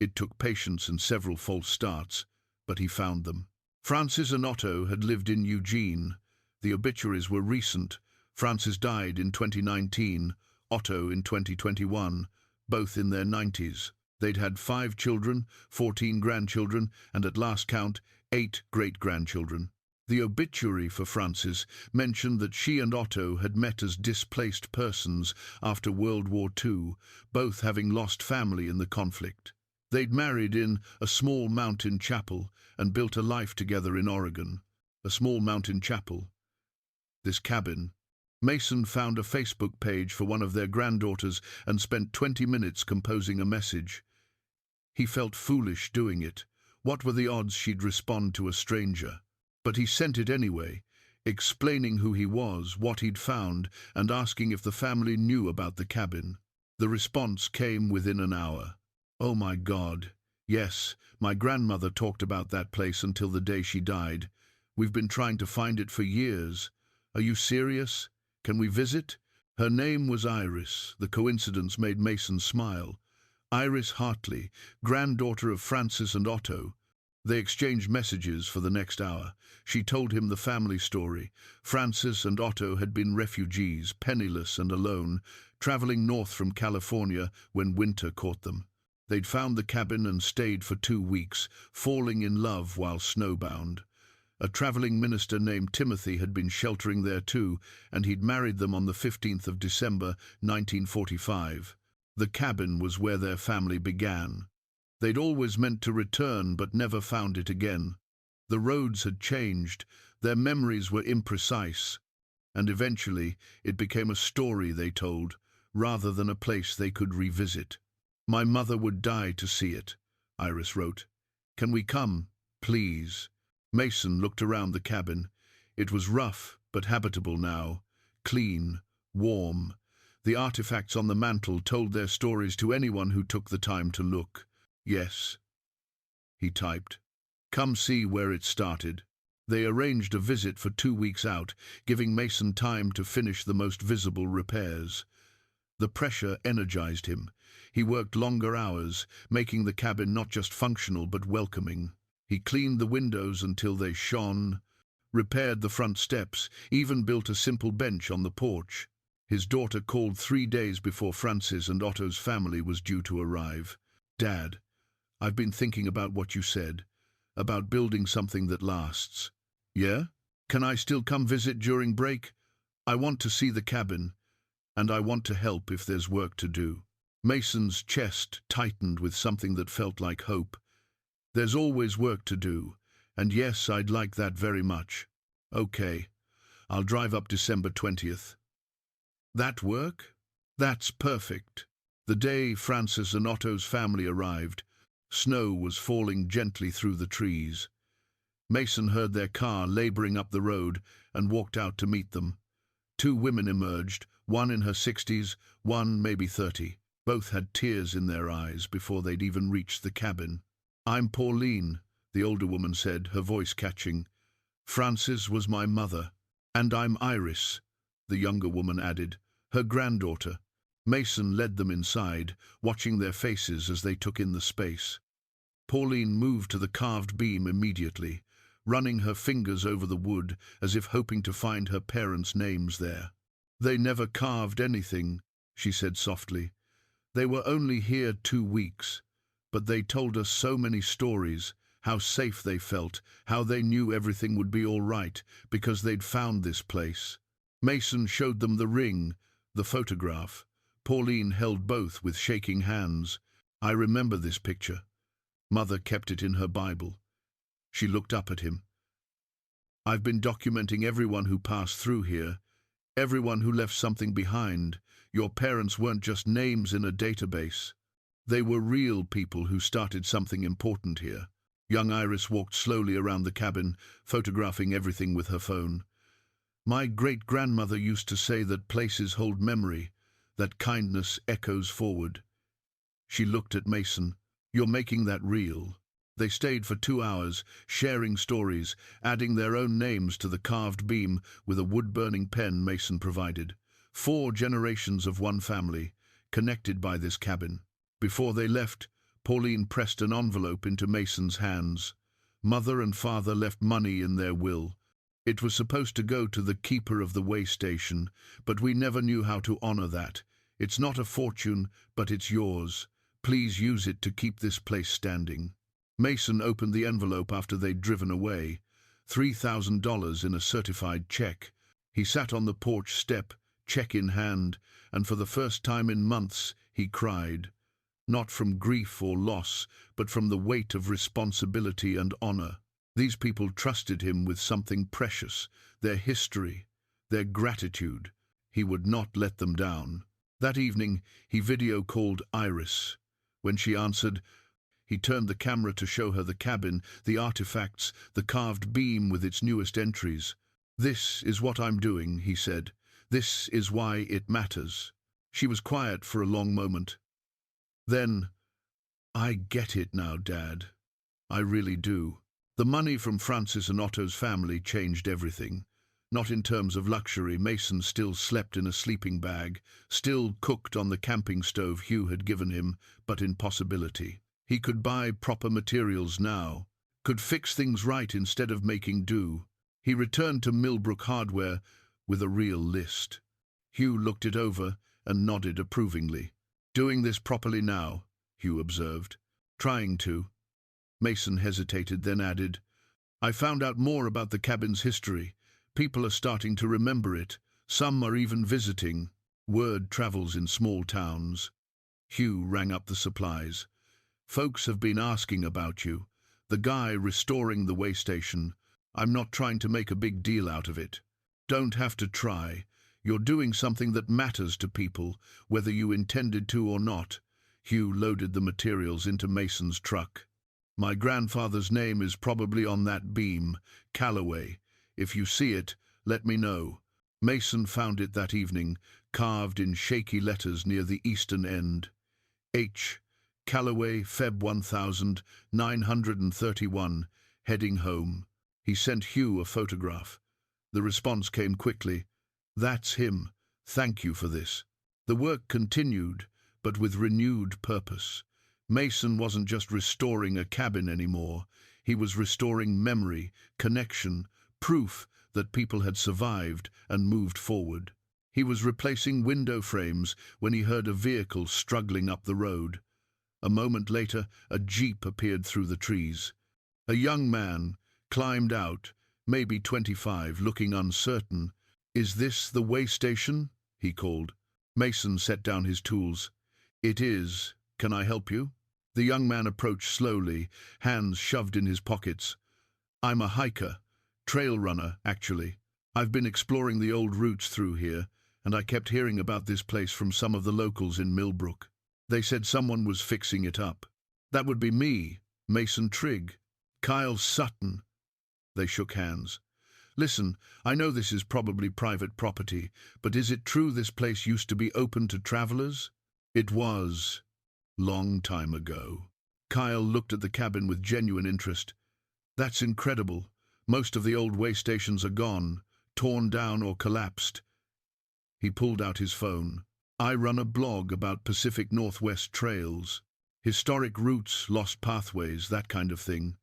It took patience and several false starts, but he found them. Francis and Otto had lived in Eugene. The obituaries were recent. Francis died in 2019, Otto in 2021, both in their 90s. They'd had 5 children, 14 grandchildren, and at last count, 8 great-grandchildren. The obituary for Francis mentioned that she and Otto had met as displaced persons after World War II, both having lost family in the conflict. They'd married in a small mountain chapel and built a life together in Oregon. A small mountain chapel. This cabin. Mason found a Facebook page for one of their granddaughters and spent 20 minutes composing a message. He felt foolish doing it. What were the odds she'd respond to a stranger? But he sent it anyway, explaining who he was, what he'd found, and asking if the family knew about the cabin. The response came within an hour. "Oh my God, yes, my grandmother talked about that place until the day she died. We've been trying to find it for years. Are you serious? Can we visit?" Her name was Iris. The coincidence made Mason smile. Iris Hartley, granddaughter of Francis and Otto. They exchanged messages for the next hour. She told him the family story. Francis and Otto had been refugees, penniless and alone, traveling north from California when winter caught them. They'd found the cabin and stayed for 2 weeks, falling in love while snowbound. A traveling minister named Timothy had been sheltering there too, and he'd married them on the 15th of December, 1945. The cabin was where their family began. They'd always meant to return, but never found it again. The roads had changed, their memories were imprecise, and eventually it became a story they told, rather than a place they could revisit. "My mother would die to see it," Iris wrote. "Can we come, please?" Mason looked around the cabin. It was rough, but habitable now, clean, warm. The artifacts on the mantel told their stories to anyone who took the time to look. "Yes," he typed. "Come see where it started." They arranged a visit for 2 weeks out, giving Mason time to finish the most visible repairs. The pressure energized him. He worked longer hours, making the cabin not just functional but welcoming. He cleaned the windows until they shone, repaired the front steps, even built a simple bench on the porch. His daughter called 3 days before Francis and Otto's family was due to arrive. "Dad, I've been thinking about what you said, about building something that lasts." "Yeah? Can I still come visit during break? I want to see the cabin, and I want to help if there's work to do." Mason's chest tightened with something that felt like hope. "There's always work to do, and yes, I'd like that very much." "Okay, I'll drive up December 20th. "That work? That's perfect." The day Francis and Otto's family arrived, snow was falling gently through the trees. Mason heard their car laboring up the road and walked out to meet them. 2 women emerged, one in her 60s, one maybe 30. Both had tears in their eyes before they'd even reached the cabin. "I'm Pauline," the older woman said, her voice catching. "Francis was my mother." "And I'm Iris," the younger woman added, her granddaughter. Mason led them inside, watching their faces as they took in the space. Pauline moved to the carved beam immediately, running her fingers over the wood as if hoping to find her parents' names there. "They never carved anything," she said softly. "They were only here 2 weeks, but they told us so many stories, how safe they felt, how they knew everything would be all right because they'd found this place." Mason showed them the ring, the photograph. Pauline held both with shaking hands. "I remember this picture. Mother kept it in her Bible." She looked up at him. I've been documenting everyone who passed through here, everyone who left something behind. Your parents weren't just names in a database. They were real people who started something important here. Young Iris walked slowly around the cabin, photographing everything with her phone. My great-grandmother used to say that places hold memory, that kindness echoes forward. She looked at Mason. You're making that real. They stayed for 2 hours, sharing stories, adding their own names to the carved beam with a wood-burning pen Mason provided. 4 generations of one family, connected by this cabin. Before they left, Pauline pressed an envelope into Mason's hands. Mother and father left money in their will. It was supposed to go to the keeper of the way station, but we never knew how to honor that. It's not a fortune, but it's yours. Please use it to keep this place standing. Mason opened the envelope after they'd driven away. $3,000 in a certified check. He sat on the porch step, check in hand, and for the first time in months, he cried. Not from grief or loss, but from the weight of responsibility and honor. These people trusted him with something precious, their history, their gratitude. He would not let them down. That evening, he video-called Iris. When she answered, he turned the camera to show her the cabin, the artifacts, the carved beam with its newest entries. This is what I'm doing, he said. This is why it matters. She was quiet for a long moment. Then, I get it now, Dad. I really do. The money from Francis and Otto's family changed everything. Not in terms of luxury. Mason still slept in a sleeping bag, still cooked on the camping stove Hugh had given him, but in possibility. He could buy proper materials now, could fix things right instead of making do. He returned to Millbrook Hardware with a real list. Hugh looked it over and nodded approvingly. Doing this properly now, Hugh observed. Trying to. Mason hesitated, then added, I found out more about the cabin's history. People are starting to remember it. Some are even visiting. Word travels in small towns. Hugh rang up the supplies. Folks have been asking about you. The guy restoring the way station. I'm not trying to make a big deal out of it. Don't have to try. You're doing something that matters to people, whether you intended to or not. Hugh loaded the materials into Mason's truck. My grandfather's name is probably on that beam, Calloway. If you see it, let me know. Mason found it that evening, carved in shaky letters near the eastern end. H. Calloway, Feb 1931, heading home. He sent Hugh a photograph. The response came quickly. That's him. Thank you for this. The work continued, but with renewed purpose. Mason wasn't just restoring a cabin anymore. He was restoring memory, connection, proof that people had survived and moved forward. He was replacing window frames when he heard a vehicle struggling up the road. A moment later, a jeep appeared through the trees. A young man climbed out, maybe 25, looking uncertain. Is this the way station? He called. Mason set down his tools. It is. Can I help you? The young man approached slowly, hands shoved in his pockets. I'm a hiker, trail runner, actually. I've been exploring the old routes through here, and I kept hearing about this place from some of the locals in Millbrook. They said someone was fixing it up. That would be me, Mason Trigg, Kyle Sutton. They shook hands. Listen, I know this is probably private property, but is it true this place used to be open to travelers? It was. Long time ago. Kyle looked at the cabin with genuine interest. That's incredible. Most of the old way stations are gone, torn down or collapsed. He pulled out his phone. I run a blog about Pacific Northwest trails. Historic routes, lost pathways, that kind of thing.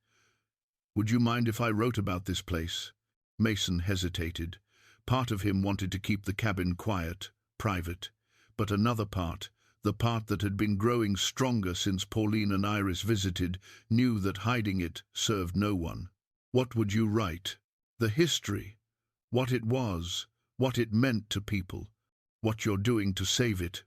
Would you mind if I wrote about this place? Mason hesitated. Part of him wanted to keep the cabin quiet, private, but another part, the part that had been growing stronger since Pauline and Iris visited, knew that hiding it served no one. What would you write? The history, what it was, what it meant to people, what you're doing to save it.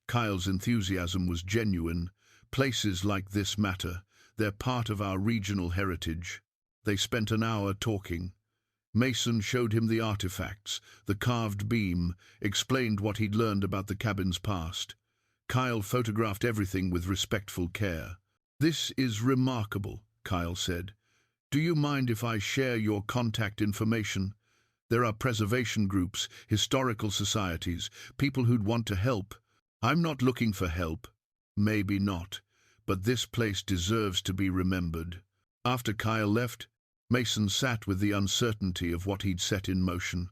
Kyle's enthusiasm was genuine. Places like this matter. They're part of our regional heritage. They spent an hour talking. Mason showed him the artifacts, the carved beam, explained what he'd learned about the cabin's past. Kyle photographed everything with respectful care. "This is remarkable," Kyle said. "Do you mind if I share your contact information? There are preservation groups, historical societies, people who'd want to help. I'm not looking for help. Maybe not. But this place deserves to be remembered." After Kyle left, Mason sat with the uncertainty of what he'd set in motion.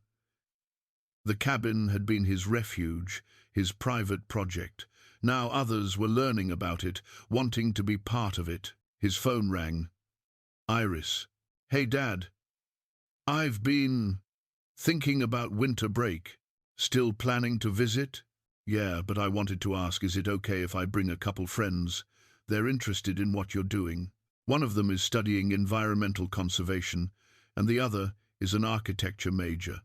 The cabin had been his refuge, his private project. Now others were learning about it, wanting to be part of it. His phone rang. Iris. "Hey, Dad. I've been thinking about winter break. Still planning to visit?" "Yeah, but I wanted to ask, is it okay if I bring a couple friends? They're interested in what you're doing. One of them is studying environmental conservation, and the other is an architecture major.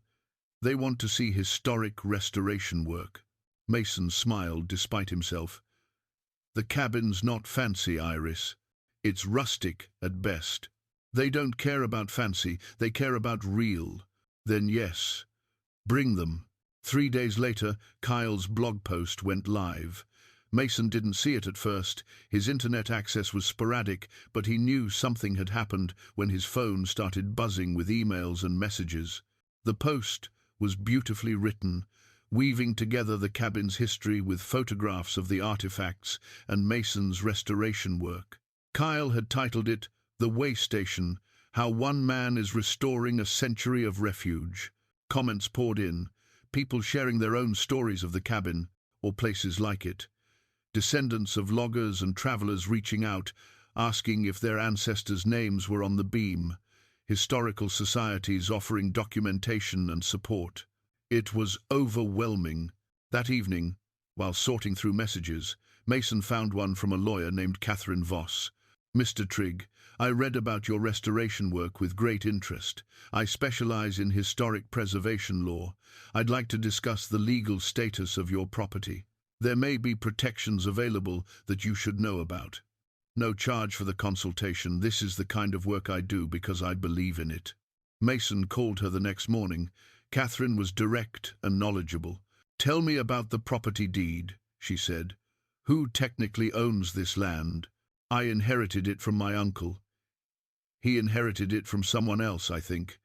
They want to see historic restoration work." Mason smiled despite himself. "The cabin's not fancy, Iris. It's rustic at best. They don't care about fancy, they care about real. Then yes, bring them." 3 days later, Kyle's blog post went live. Mason didn't see it at first. His internet access was sporadic, but he knew something had happened when his phone started buzzing with emails and messages. The post was beautifully written, weaving together the cabin's history with photographs of the artifacts and Mason's restoration work. Kyle had titled it, "The Way Station, How One Man is Restoring a Century of Refuge." Comments poured in, people sharing their own stories of the cabin, or places like it. Descendants of loggers and travelers reaching out, asking if their ancestors' names were on the beam. Historical societies offering documentation and support. It was overwhelming. That evening, while sorting through messages, Mason found one from a lawyer named Catherine Voss. "Mr. Trigg, I read about your restoration work with great interest. I specialize in historic preservation law. I'd like to discuss the legal status of your property. There may be protections available that you should know about. No charge for the consultation. This is the kind of work I do because I believe in it." Mason called her the next morning. Catherine was direct and knowledgeable. "Tell me about the property deed," she said. "Who technically owns this land? I inherited it from my uncle. He inherited it from someone else, I think.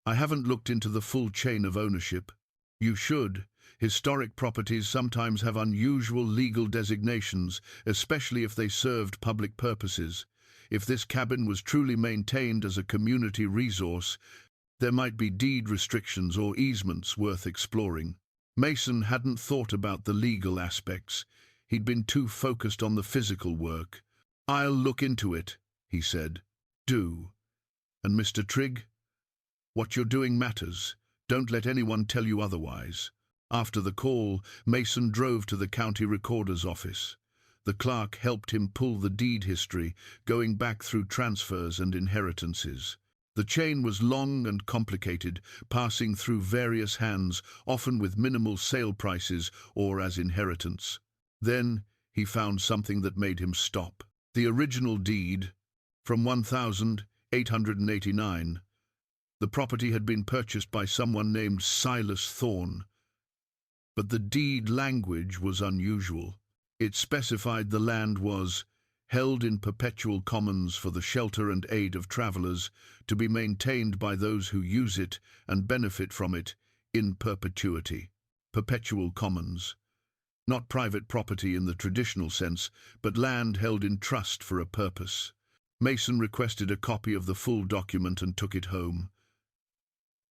I haven't looked into the full chain of ownership." "You should. Historic properties sometimes have unusual legal designations, especially if they served public purposes. If this cabin was truly maintained as a community resource, there might be deed restrictions or easements worth exploring." Mason hadn't thought about the legal aspects. He'd been too focused on the physical work. "I'll look into it," he said. "Do. And Mr. Trigg, what you're doing matters. Don't let anyone tell you otherwise." After the call, Mason drove to the county recorder's office. The clerk helped him pull the deed history, going back through transfers and inheritances. The chain was long and complicated, passing through various hands, often with minimal sale prices or as inheritance. Then he found something that made him stop. The original deed, from 1889. The property had been purchased by someone named Silas Thorne. But the deed language was unusual. It specified the land was held in perpetual commons for the shelter and aid of travelers, to be maintained by those who use it and benefit from it in perpetuity. Perpetual commons. Not private property in the traditional sense, but land held in trust for a purpose. Mason requested a copy of the full document and took it home.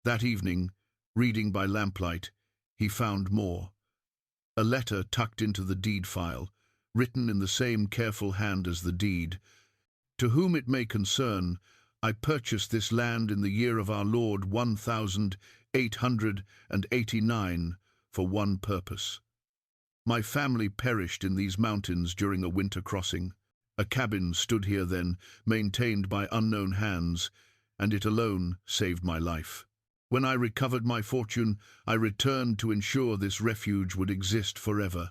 That evening, reading by lamplight, he found more. A letter tucked into the deed file, written in the same careful hand as the deed. "To whom it may concern, I purchased this land in the year of our Lord 1889 for one purpose. My family perished in these mountains during a winter crossing. A cabin stood here then, maintained by unknown hands, and it alone saved my life. When I recovered my fortune, I returned to ensure this refuge would exist forever.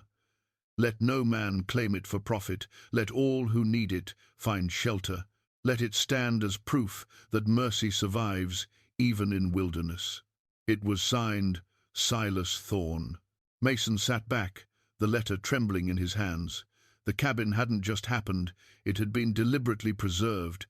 Let no man claim it for profit. Let all who need it find shelter. Let it stand as proof that mercy survives, even in wilderness. It was signed Silas Thorne. Mason sat back, the letter trembling in his hands. The cabin hadn't just happened, it had been deliberately preserved,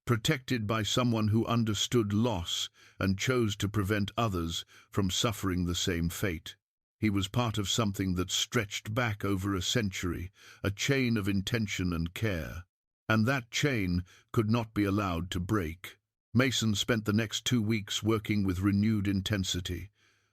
protected by someone who understood loss and chose to prevent others from suffering the same fate. He was part of something that stretched back over a century, a chain of intention and care. And that chain could not be allowed to break. Mason spent the next 2 weeks working with renewed intensity.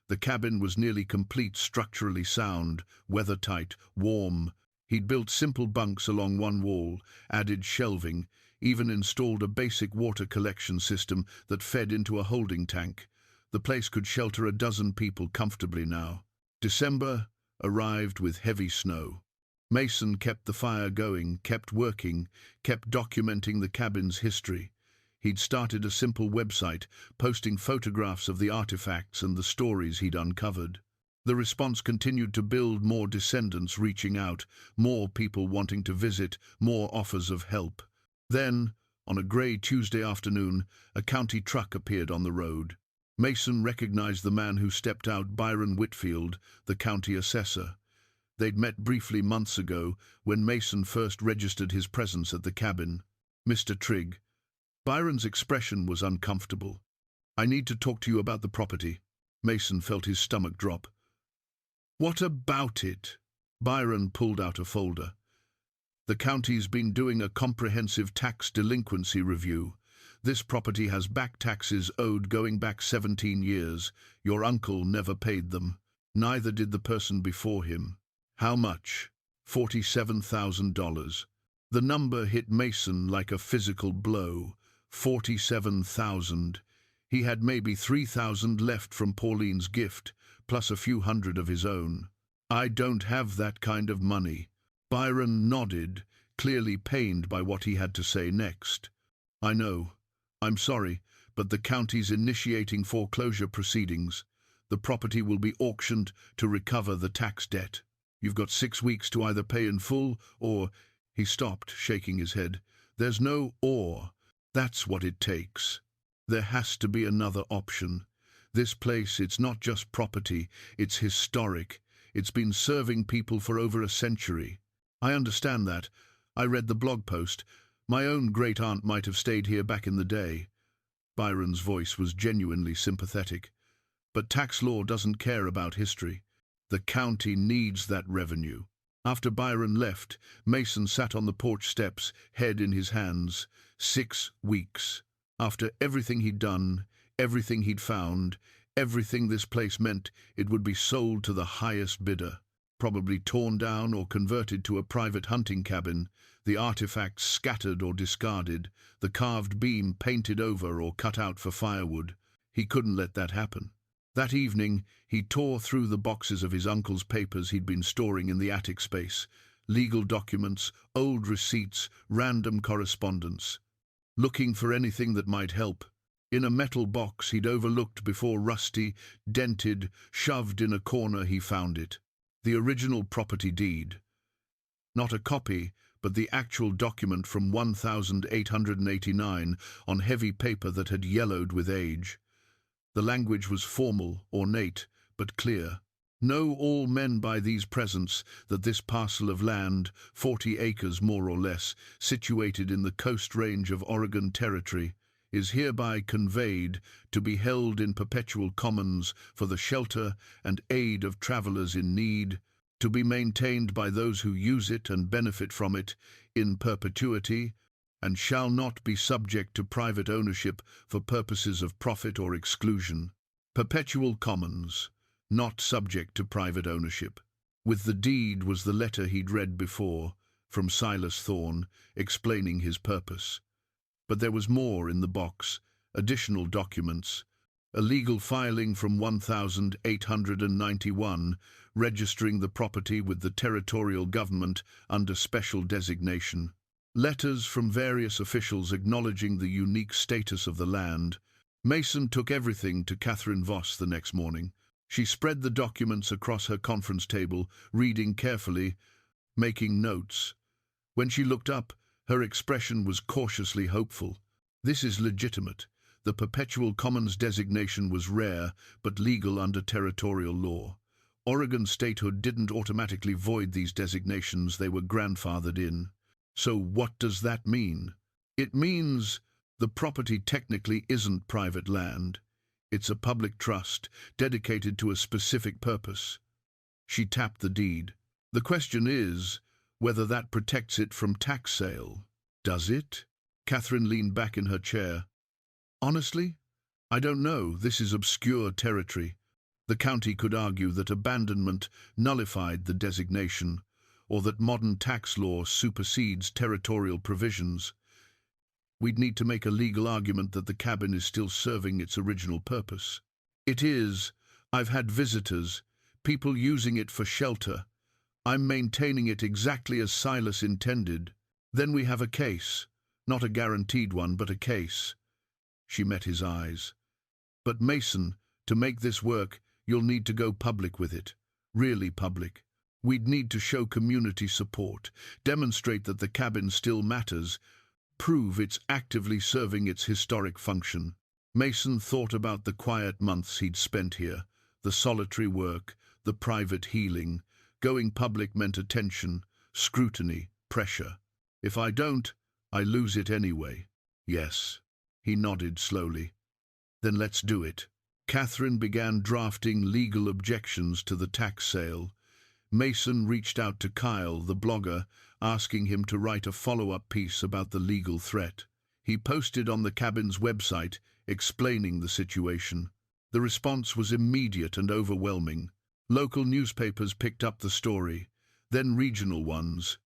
The cabin was nearly complete, structurally sound, weathertight, warm. He'd built simple bunks along one wall, added shelving, even installed a basic water collection system that fed into a holding tank. The place could shelter a dozen people comfortably now. December arrived with heavy snow. Mason kept the fire going, kept working, kept documenting the cabin's history. He'd started a simple website, posting photographs of the artifacts and the stories he'd uncovered. The response continued to build, more descendants reaching out, more people wanting to visit, more offers of help. Then, on a grey Tuesday afternoon, a county truck appeared on the road. Mason recognized the man who stepped out, Byron Whitfield, the county assessor. They'd met briefly months ago when Mason first registered his presence at the cabin. "Mr. Trigg." Byron's expression was uncomfortable. "I need to talk to you about the property." Mason felt his stomach drop. "What about it?" Byron pulled out a folder. "The county's been doing a comprehensive tax delinquency review. This property has back taxes owed going back 17 years. Your uncle never paid them. Neither did the person before him." "How much?" $47,000. The number hit Mason like a physical blow. 47,000. He had maybe 3,000 left from Pauline's gift, plus a few hundred of his own. "I don't have that kind of money." Byron nodded, clearly pained by what he had to say next. "I know. I'm sorry, but the county's initiating foreclosure proceedings. The property will be auctioned to recover the tax debt. You've got 6 weeks to either pay in full or—" He stopped, shaking his head. "There's no or. That's what it takes. There has to be another option. This place, it's not just property, it's historic. It's been serving people for over a century." "I understand that. I read the blog post. My own great-aunt might have stayed here back in the day." Byron's voice was genuinely sympathetic. "But tax law doesn't care about history. The county needs that revenue." After Byron left, Mason sat on the porch steps, head in his hands. 6 weeks. After everything he'd done, everything he'd found, everything this place meant, it would be sold to the highest bidder. Probably torn down or converted to a private hunting cabin, the artifacts scattered or discarded, the carved beam painted over or cut out for firewood. He couldn't let that happen. That evening, he tore through the boxes of his uncle's papers he'd been storing in the attic space, legal documents, old receipts, random correspondence, looking for anything that might help. In a metal box he'd overlooked before, rusty, dented, shoved in a corner, he found it. The original property deed. Not a copy, but the actual document from 1889 on heavy paper that had yellowed with age. The language was formal, ornate, but clear. "Know all men by these presents that this parcel of land, 40 acres more or less, situated in the coast range of Oregon Territory, is hereby conveyed to be held in perpetual commons for the shelter and aid of travelers in need, to be maintained by those who use it and benefit from it in perpetuity, and shall not be subject to private ownership for purposes of profit or exclusion. Perpetual commons, not subject to private ownership." With the deed was the letter he'd read before, from Silas Thorne, explaining his purpose. But there was more in the box, additional documents, a legal filing from 1891, registering the property with the territorial government under special designation, letters from various officials acknowledging the unique status of the land. Mason took everything to Catherine Voss the next morning. She spread the documents across her conference table, reading carefully, making notes. When she looked up, her expression was cautiously hopeful. "This is legitimate. The perpetual commons designation was rare, but legal under territorial law. Oregon statehood didn't automatically void these designations, they were grandfathered in. So what does that mean? It means the property technically isn't private land. It's a public trust, dedicated to a specific purpose. She tapped the deed. The question is whether that protects it from tax sale. Does it? Catherine leaned back in her chair. Honestly, I don't know. This is obscure territory. The county could argue that abandonment nullified the designation, or that modern tax law supersedes territorial provisions. We'd need to make a legal argument that the cabin is still serving its original purpose. It is. I've had visitors, people using it for shelter. I'm maintaining it exactly as Silas intended. Then we have a case. Not a guaranteed one, but a case. She met his eyes. But Mason, to make this work, you'll need to go public with it. Really public. We'd need to show community support, demonstrate that the cabin still matters, prove it's actively serving its historic function. Mason thought about the quiet months he'd spent here, the solitary work, the private healing. Going public meant attention, scrutiny, pressure. If I don't, I lose it anyway. Yes. He nodded slowly. Then let's do it. Catherine began drafting legal objections to the tax sale. Mason reached out to Kyle, the blogger, asking him to write a follow-up piece about the legal threat. He posted on the cabin's website, explaining the situation. The response was immediate and overwhelming. Local newspapers picked up the story, then regional ones.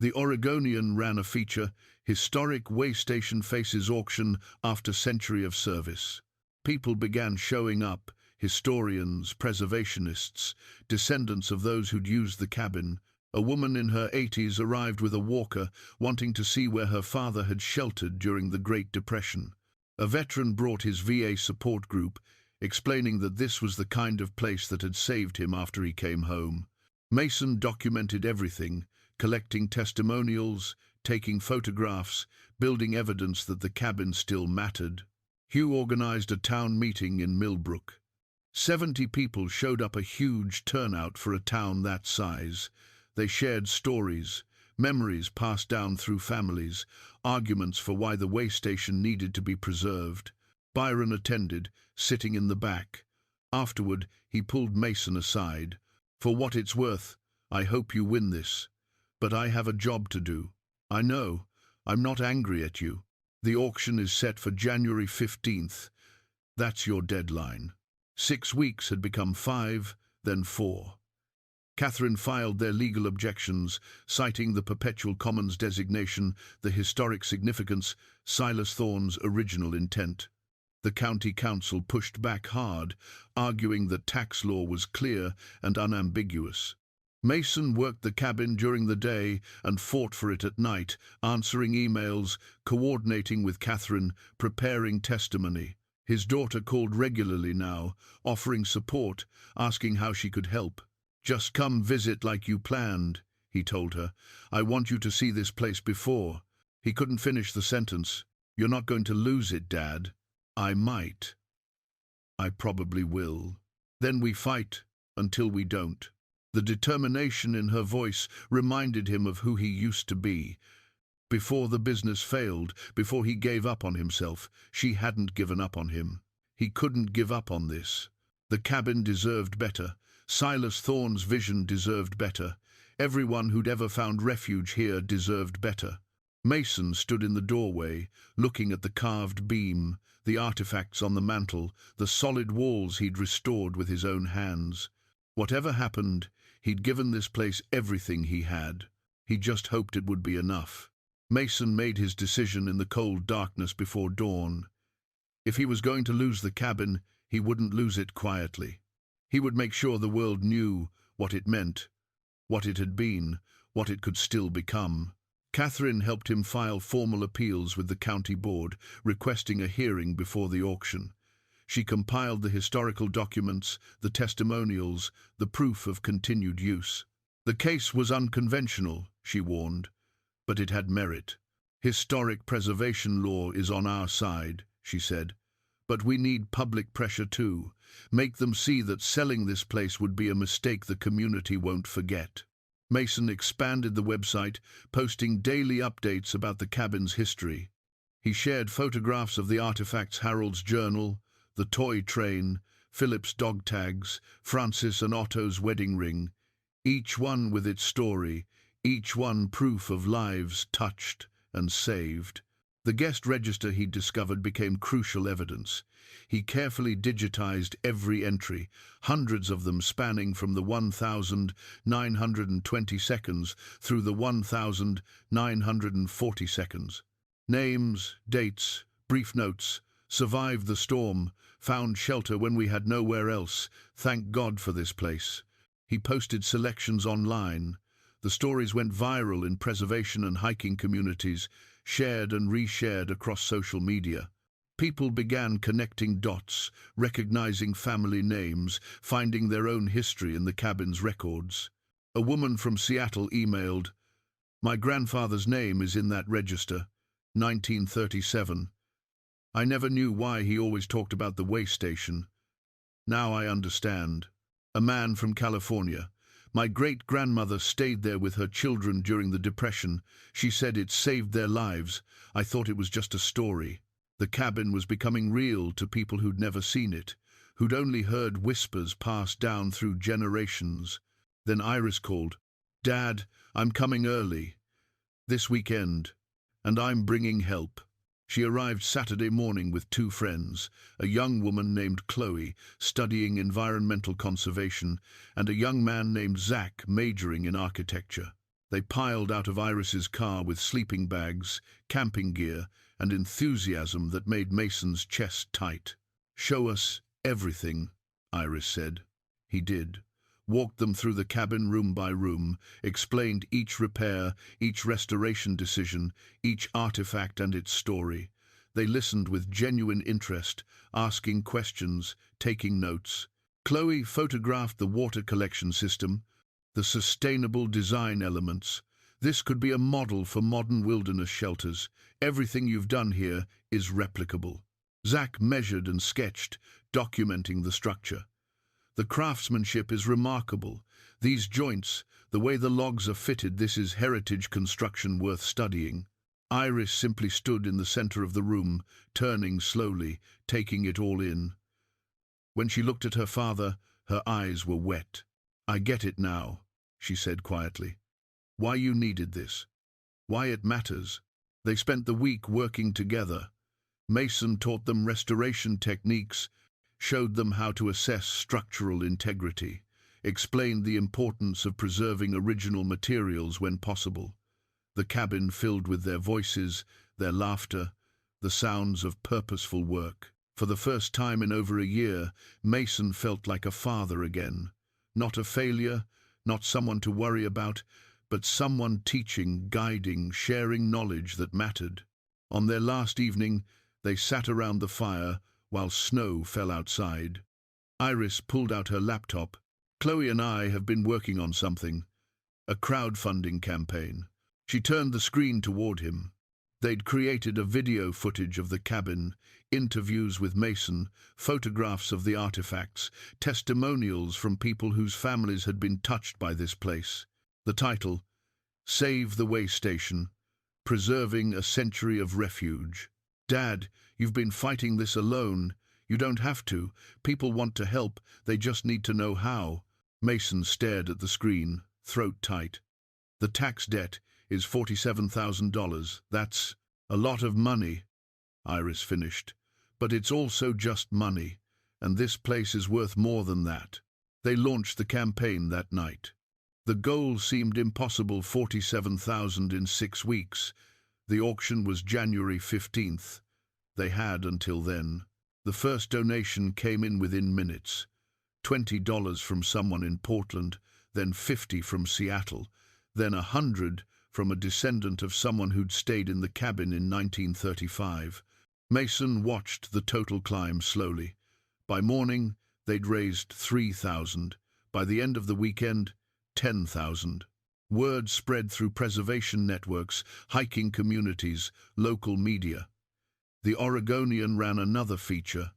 The Oregonian ran a feature, Historic Way Station Faces Auction After Century of Service. People began showing up, historians, preservationists, descendants of those who'd used the cabin. A woman in her 80s arrived with a walker, wanting to see where her father had sheltered during the Great Depression. A veteran brought his VA support group, explaining that this was the kind of place that had saved him after he came home. Mason documented everything, collecting testimonials, taking photographs, building evidence that the cabin still mattered. Hugh organized a town meeting in Millbrook. 70 people showed up, a huge turnout for a town that size. They shared stories, memories passed down through families, arguments for why the way station needed to be preserved. Byron attended, sitting in the back. Afterward, he pulled Mason aside. For what it's worth, I hope you win this. But I have a job to do. I know. I'm not angry at you. The auction is set for January 15th. That's your deadline. 6 weeks had become 5, then 4. Catherine filed their legal objections, citing the perpetual commons designation, the historic significance, Silas Thorne's original intent. The county council pushed back hard, arguing that tax law was clear and unambiguous. Mason worked the cabin during the day and fought for it at night, answering emails, coordinating with Catherine, preparing testimony. His daughter called regularly now, offering support, asking how she could help. "Just come visit like you planned," he told her. "I want you to see this place before." He couldn't finish the sentence. "You're not going to lose it, Dad." "I might. I probably will. Then we fight until we don't." The determination in her voice reminded him of who he used to be. Before the business failed, before he gave up on himself, she hadn't given up on him. He couldn't give up on this. The cabin deserved better. Silas Thorne's vision deserved better. Everyone who'd ever found refuge here deserved better. Mason stood in the doorway, looking at the carved beam, the artifacts on the mantel, the solid walls he'd restored with his own hands. Whatever happened, he'd given this place everything he had. He just hoped it would be enough. Mason made his decision in the cold darkness before dawn. If he was going to lose the cabin, he wouldn't lose it quietly. He would make sure the world knew what it meant, what it had been, what it could still become. Catherine helped him file formal appeals with the county board, requesting a hearing before the auction. She compiled the historical documents, the testimonials, the proof of continued use. The case was unconventional, she warned, but it had merit. Historic preservation law is on our side, she said. But we need public pressure too. Make them see that selling this place would be a mistake the community won't forget. Mason expanded the website, posting daily updates about the cabin's history. He shared photographs of the artifacts: Harold's journal, the toy train, Philip's dog tags, Francis and Otto's wedding ring, each one with its story, each one proof of lives touched and saved. The guest register he discovered became crucial evidence. He carefully digitized every entry, hundreds of them spanning from the 1,920 seconds through the 1,940 seconds. Names, dates, brief notes: survived the storm, found shelter when we had nowhere else, thank God for this place. He posted selections online. The stories went viral in preservation and hiking communities, shared and reshared across social media. People began connecting dots, recognizing family names, finding their own history in the cabin's records. A woman from Seattle emailed, "My grandfather's name is in that register, 1937. I never knew why he always talked about the way station. Now I understand." A man from California, "My great-grandmother stayed there with her children during the Depression. She said it saved their lives. I thought it was just a story." The cabin was becoming real to people who'd never seen it, who'd only heard whispers passed down through generations. Then Iris called, "Dad, I'm coming early this weekend, and I'm bringing help." She arrived Saturday morning with two friends, a young woman named Chloe, studying environmental conservation, and a young man named Zach, majoring in architecture. They piled out of Iris's car with sleeping bags, camping gear, and enthusiasm that made Mason's chest tight. "Show us everything," Iris said. He did. Walked them through the cabin room by room, explained each repair, each restoration decision, each artifact and its story. They listened with genuine interest, asking questions, taking notes. Chloe photographed the water collection system, the sustainable design elements. "This could be a model for modern wilderness shelters. Everything you've done here is replicable." Zach measured and sketched, documenting the structure. "The craftsmanship is remarkable. These joints, the way the logs are fitted, this is heritage construction worth studying." Iris simply stood in the center of the room, turning slowly, taking it all in. When she looked at her father, her eyes were wet. "I get it now," she said quietly. "Why you needed this. Why it matters." They spent the week working together. Mason taught them restoration techniques, showed them how to assess structural integrity, explained the importance of preserving original materials when possible. The cabin filled with their voices, their laughter, the sounds of purposeful work. For the first time in over a year, Mason felt like a father again. Not a failure, not someone to worry about, but someone teaching, guiding, sharing knowledge that mattered. On their last evening, they sat around the fire while snow fell outside. Iris pulled out her laptop. "Chloe and I have been working on something, a crowdfunding campaign." She turned the screen toward him. They'd created a video footage of the cabin, interviews with Mason, photographs of the artifacts, testimonials from people whose families had been touched by this place. The title, "Save the Way Station, Preserving a Century of Refuge." "Dad, you've been fighting this alone. You don't have to. People want to help. They just need to know how." Mason stared at the screen, throat tight. "The tax debt is $47,000. That's a lot of money," Iris finished. "But it's also just money, and this place is worth more than that." They launched the campaign that night. The goal seemed impossible: 47,000 in 6 weeks. The auction was January 15th. They had until then. The first donation came in within minutes. $20 from someone in Portland, then 50 from Seattle, then 100 from a descendant of someone who'd stayed in the cabin in 1935. Mason watched the total climb slowly. By morning, they'd raised 3,000. By the end of the weekend, 10,000. Word spread through preservation networks, hiking communities, local media. The Oregonian ran another feature,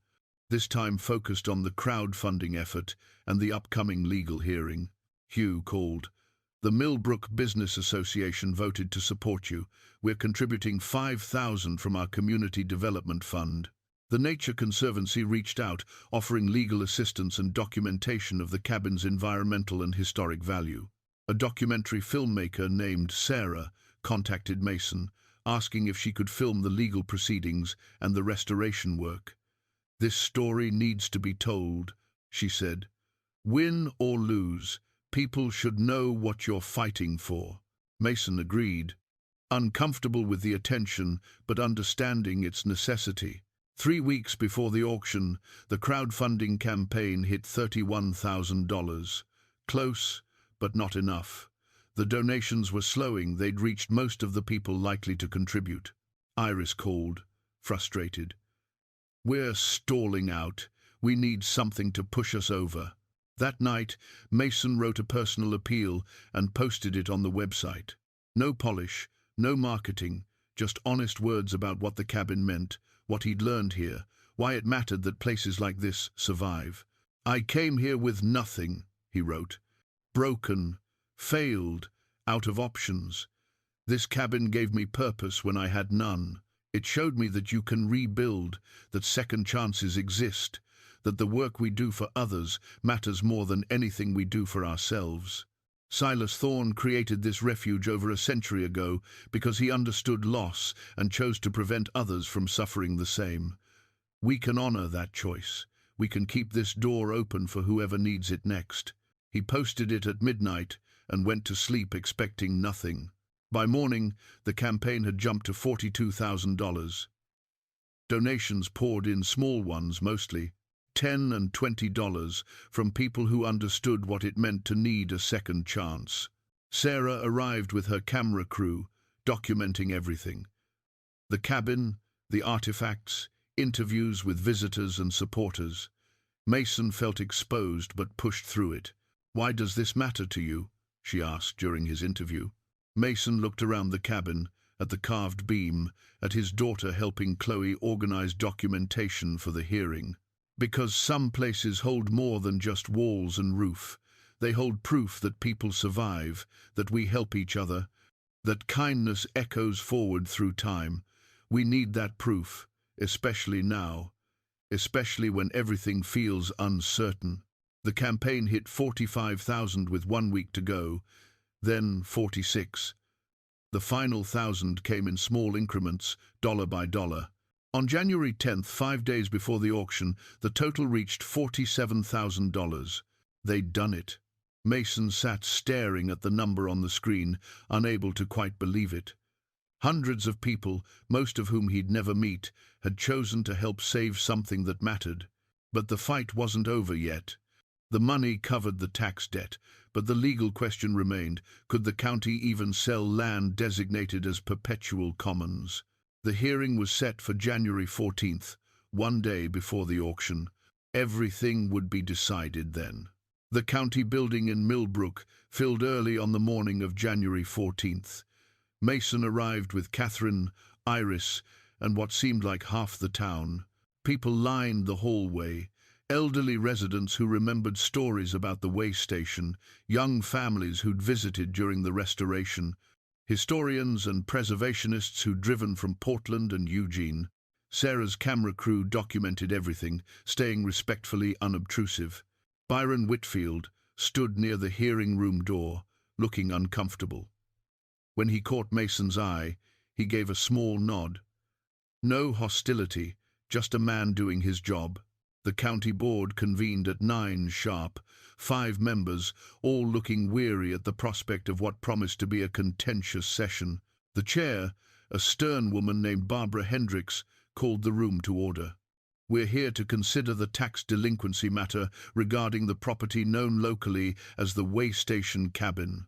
this time focused on the crowdfunding effort and the upcoming legal hearing. Hugh called. The Millbrook Business Association voted to support you. We're contributing $5,000 from our Community Development Fund. The Nature Conservancy reached out, offering legal assistance and documentation of the cabin's environmental and historic value. A documentary filmmaker named Sarah contacted Mason, asking if she could film the legal proceedings and the restoration work. This story needs to be told, she said. Win or lose, people should know what you're fighting for. Mason agreed, uncomfortable with the attention but understanding its necessity. 3 weeks before the auction, the crowdfunding campaign hit $31,000. Close, but not enough. The donations were slowing. They'd reached most of the people likely to contribute. Iris called, frustrated. We're stalling out. We need something to push us over. That night, Mason wrote a personal appeal and posted it on the website. No polish, no marketing, just honest words about what the cabin meant, what he'd learned here, why it mattered that places like this survive. I came here with nothing, he wrote. Broken, failed, out of options. This cabin gave me purpose when I had none. It showed me that you can rebuild, that second chances exist, that the work we do for others matters more than anything we do for ourselves. Silas Thorne created this refuge over a century ago because he understood loss and chose to prevent others from suffering the same. We can honor that choice. We can keep this door open for whoever needs it next. He posted it at midnight and went to sleep expecting nothing. By morning, the campaign had jumped to $42,000. Donations poured in, small ones mostly, $10 and $20 from people who understood what it meant to need a second chance. Sarah arrived with her camera crew, documenting everything. The cabin, the artifacts, interviews with visitors and supporters. Mason felt exposed but pushed through it. Why does this matter to you? She asked during his interview. Mason looked around the cabin, at the carved beam, at his daughter helping Chloe organize documentation for the hearing. Because some places hold more than just walls and roof. They hold proof that people survive, that we help each other, that kindness echoes forward through time. We need that proof, especially now, especially when everything feels uncertain. The campaign hit 45,000 with 1 week to go, then 46. The final 1,000 came in small increments, dollar by dollar. On January 10th, 5 days before the auction, the total reached $47,000. They'd done it. Mason sat staring at the number on the screen, unable to quite believe it. Hundreds of people, most of whom he'd never meet, had chosen to help save something that mattered. But the fight wasn't over yet. The money covered the tax debt, but the legal question remained, could the county even sell land designated as perpetual commons? The hearing was set for January 14th, 1 day before the auction. Everything would be decided then. The county building in Millbrook filled early on the morning of January 14th. Mason arrived with Catherine, Iris, and what seemed like half the town. People lined the hallway. Elderly residents who remembered stories about the way station, young families who'd visited during the restoration, historians and preservationists who'd driven from Portland and Eugene. Sarah's camera crew documented everything, staying respectfully unobtrusive. Byron Whitfield stood near the hearing room door, looking uncomfortable. When he caught Mason's eye, he gave a small nod. No hostility, just a man doing his job. The county board convened at 9 sharp, 5 members, all looking weary at the prospect of what promised to be a contentious session. The chair, a stern woman named Barbara Hendricks, called the room to order. We're here to consider the tax delinquency matter regarding the property known locally as the Way Station Cabin.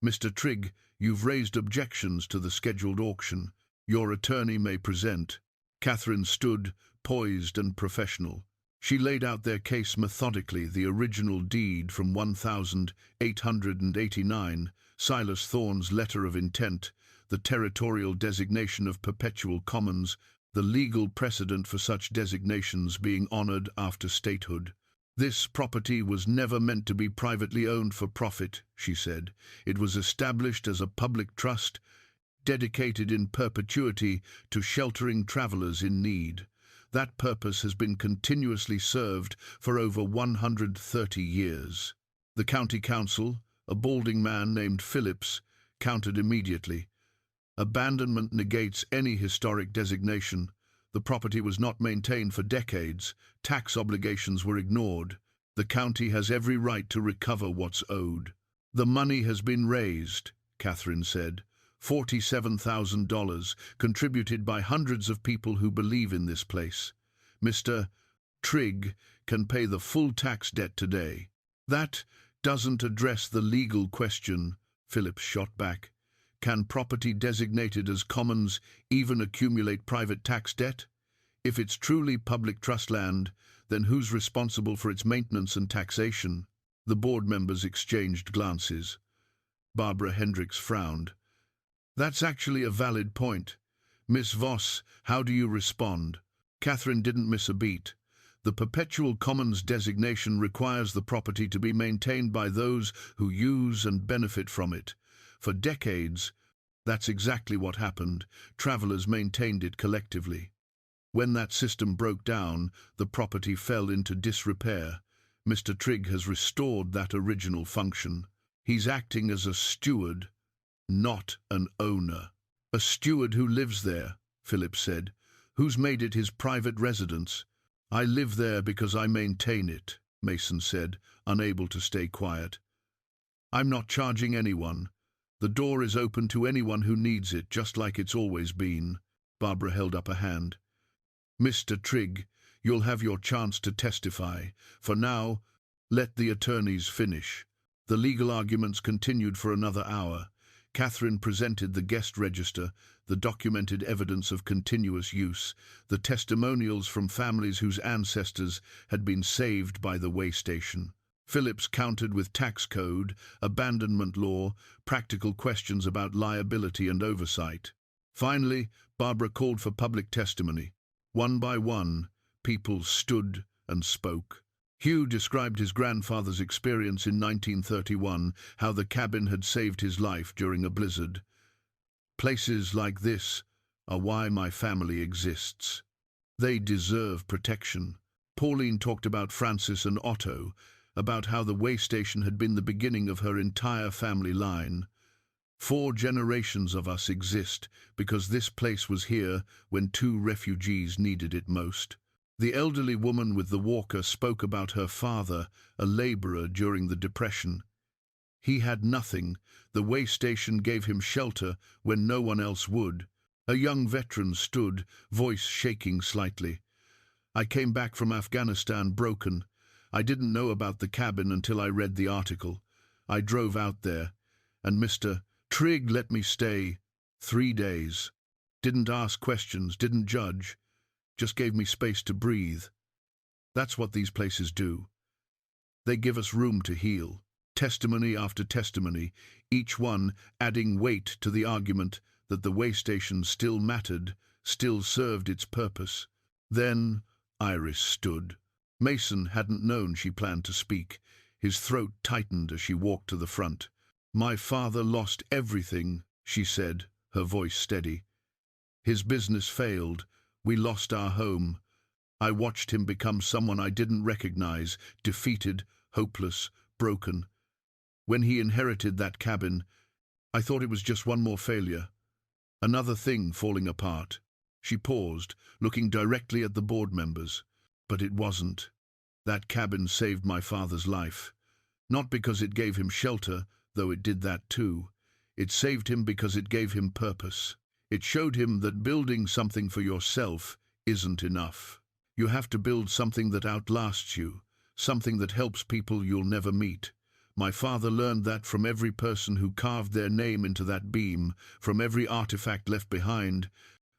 Mr. Trigg, you've raised objections to the scheduled auction. Your attorney may present. Catherine stood, poised and professional. She laid out their case methodically, the original deed from 1889, Silas Thorne's letter of intent, the territorial designation of perpetual commons, the legal precedent for such designations being honored after statehood. This property was never meant to be privately owned for profit, she said. It was established as a public trust, dedicated in perpetuity to sheltering travelers in need. That purpose has been continuously served for over 130 years. The county council, a balding man named Phillips, countered immediately. Abandonment negates any historic designation. The property was not maintained for decades. Tax obligations were ignored. The county has every right to recover what's owed. The money has been raised, Catherine said. $47,000, contributed by hundreds of people who believe in this place. Mr. Trigg can pay the full tax debt today. That doesn't address the legal question, Phillips shot back. Can property designated as commons even accumulate private tax debt? If it's truly public trust land, then who's responsible for its maintenance and taxation? The board members exchanged glances. Barbara Hendricks frowned. That's actually a valid point. Miss Voss, how do you respond? Catherine didn't miss a beat. The perpetual commons designation requires the property to be maintained by those who use and benefit from it. For decades, that's exactly what happened. Travelers maintained it collectively. When that system broke down, the property fell into disrepair. Mr. Trigg has restored that original function. He's acting as a steward, not an owner. A steward who lives there, Phillips said. Who's made it his private residence? I live there because I maintain it, Mason said, unable to stay quiet. I'm not charging anyone. The door is open to anyone who needs it, just like it's always been. Barbara held up a hand. Mr. Trigg, you'll have your chance to testify. For now, let the attorneys finish. The legal arguments continued for another hour. Catherine presented the guest register, the documented evidence of continuous use, the testimonials from families whose ancestors had been saved by the way station. Phillips countered with tax code, abandonment law, practical questions about liability and oversight. Finally, Barbara called for public testimony. One by one, people stood and spoke. Hugh described his grandfather's experience in 1931, how the cabin had saved his life during a blizzard. Places like this are why my family exists. They deserve protection. Pauline talked about Francis and Otto, about how the way station had been the beginning of her entire family line. 4 generations of us exist because this place was here when 2 refugees needed it most. The elderly woman with the walker spoke about her father, a laborer during the Depression. He had nothing. The way station gave him shelter when no one else would. A young veteran stood, voice shaking slightly. I came back from Afghanistan broken. I didn't know about the cabin until I read the article. I drove out there, and Mr. Trigg let me stay 3 days. Didn't ask questions, didn't judge. Just gave me space to breathe. That's what these places do. They give us room to heal. Testimony after testimony, each one adding weight to the argument that the way station still mattered, still served its purpose. Then Iris stood. Mason hadn't known she planned to speak. His throat tightened as she walked to the front. My father lost everything, she said, her voice steady. His business failed. We lost our home. I watched him become someone I didn't recognize, defeated, hopeless, broken. When he inherited that cabin, I thought it was just one more failure. Another thing falling apart. She paused, looking directly at the board members. But it wasn't. That cabin saved my father's life. Not because it gave him shelter, though it did that too. It saved him because it gave him purpose. It showed him that building something for yourself isn't enough. You have to build something that outlasts you, something that helps people you'll never meet. My father learned that from every person who carved their name into that beam, from every artifact left behind,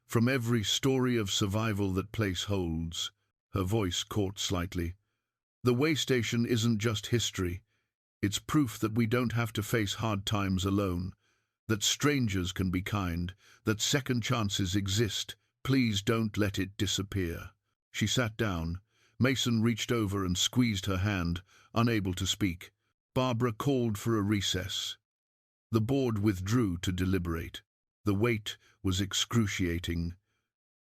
from every story of survival that place holds. Her voice caught slightly. The way station isn't just history. It's proof that we don't have to face hard times alone, that strangers can be kind, that second chances exist, Please don't let it disappear. She sat down. Mason reached over and squeezed her hand, unable to speak. Barbara called for a recess. The board withdrew to deliberate. The wait was excruciating.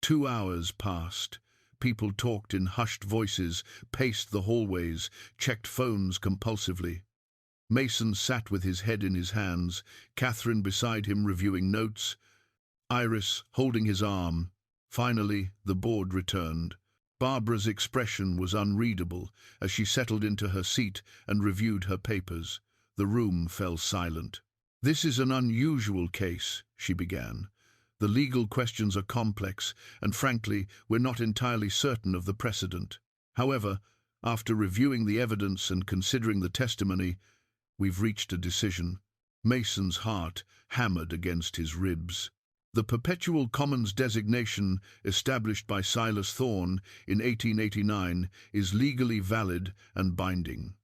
2 hours passed. People talked in hushed voices, paced the hallways, checked phones compulsively. Mason sat with his head in his hands, Catherine beside him reviewing notes, Iris holding his arm. Finally, the board returned. Barbara's expression was unreadable as she settled into her seat and reviewed her papers. The room fell silent. "This is an unusual case," she began. "The legal questions are complex, and frankly, we're not entirely certain of the precedent. However, after reviewing the evidence and considering the testimony, we've reached a decision." Mason's heart hammered against his ribs. The perpetual commons designation established by Silas Thorne in 1889 is legally valid and binding.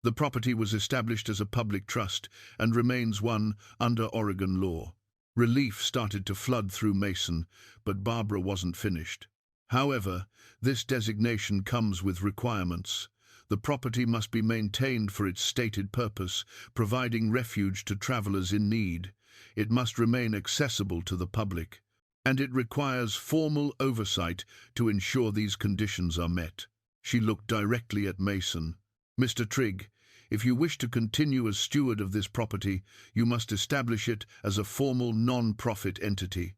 The property was established as a public trust and remains one under Oregon law. Relief started to flood through Mason, but Barbara wasn't finished. However, this designation comes with requirements. The property must be maintained for its stated purpose, providing refuge to travelers in need. It must remain accessible to the public, and it requires formal oversight to ensure these conditions are met. She looked directly at Mason. "Mr. Trigg, if you wish to continue as steward of this property, you must establish it as a formal non-profit entity.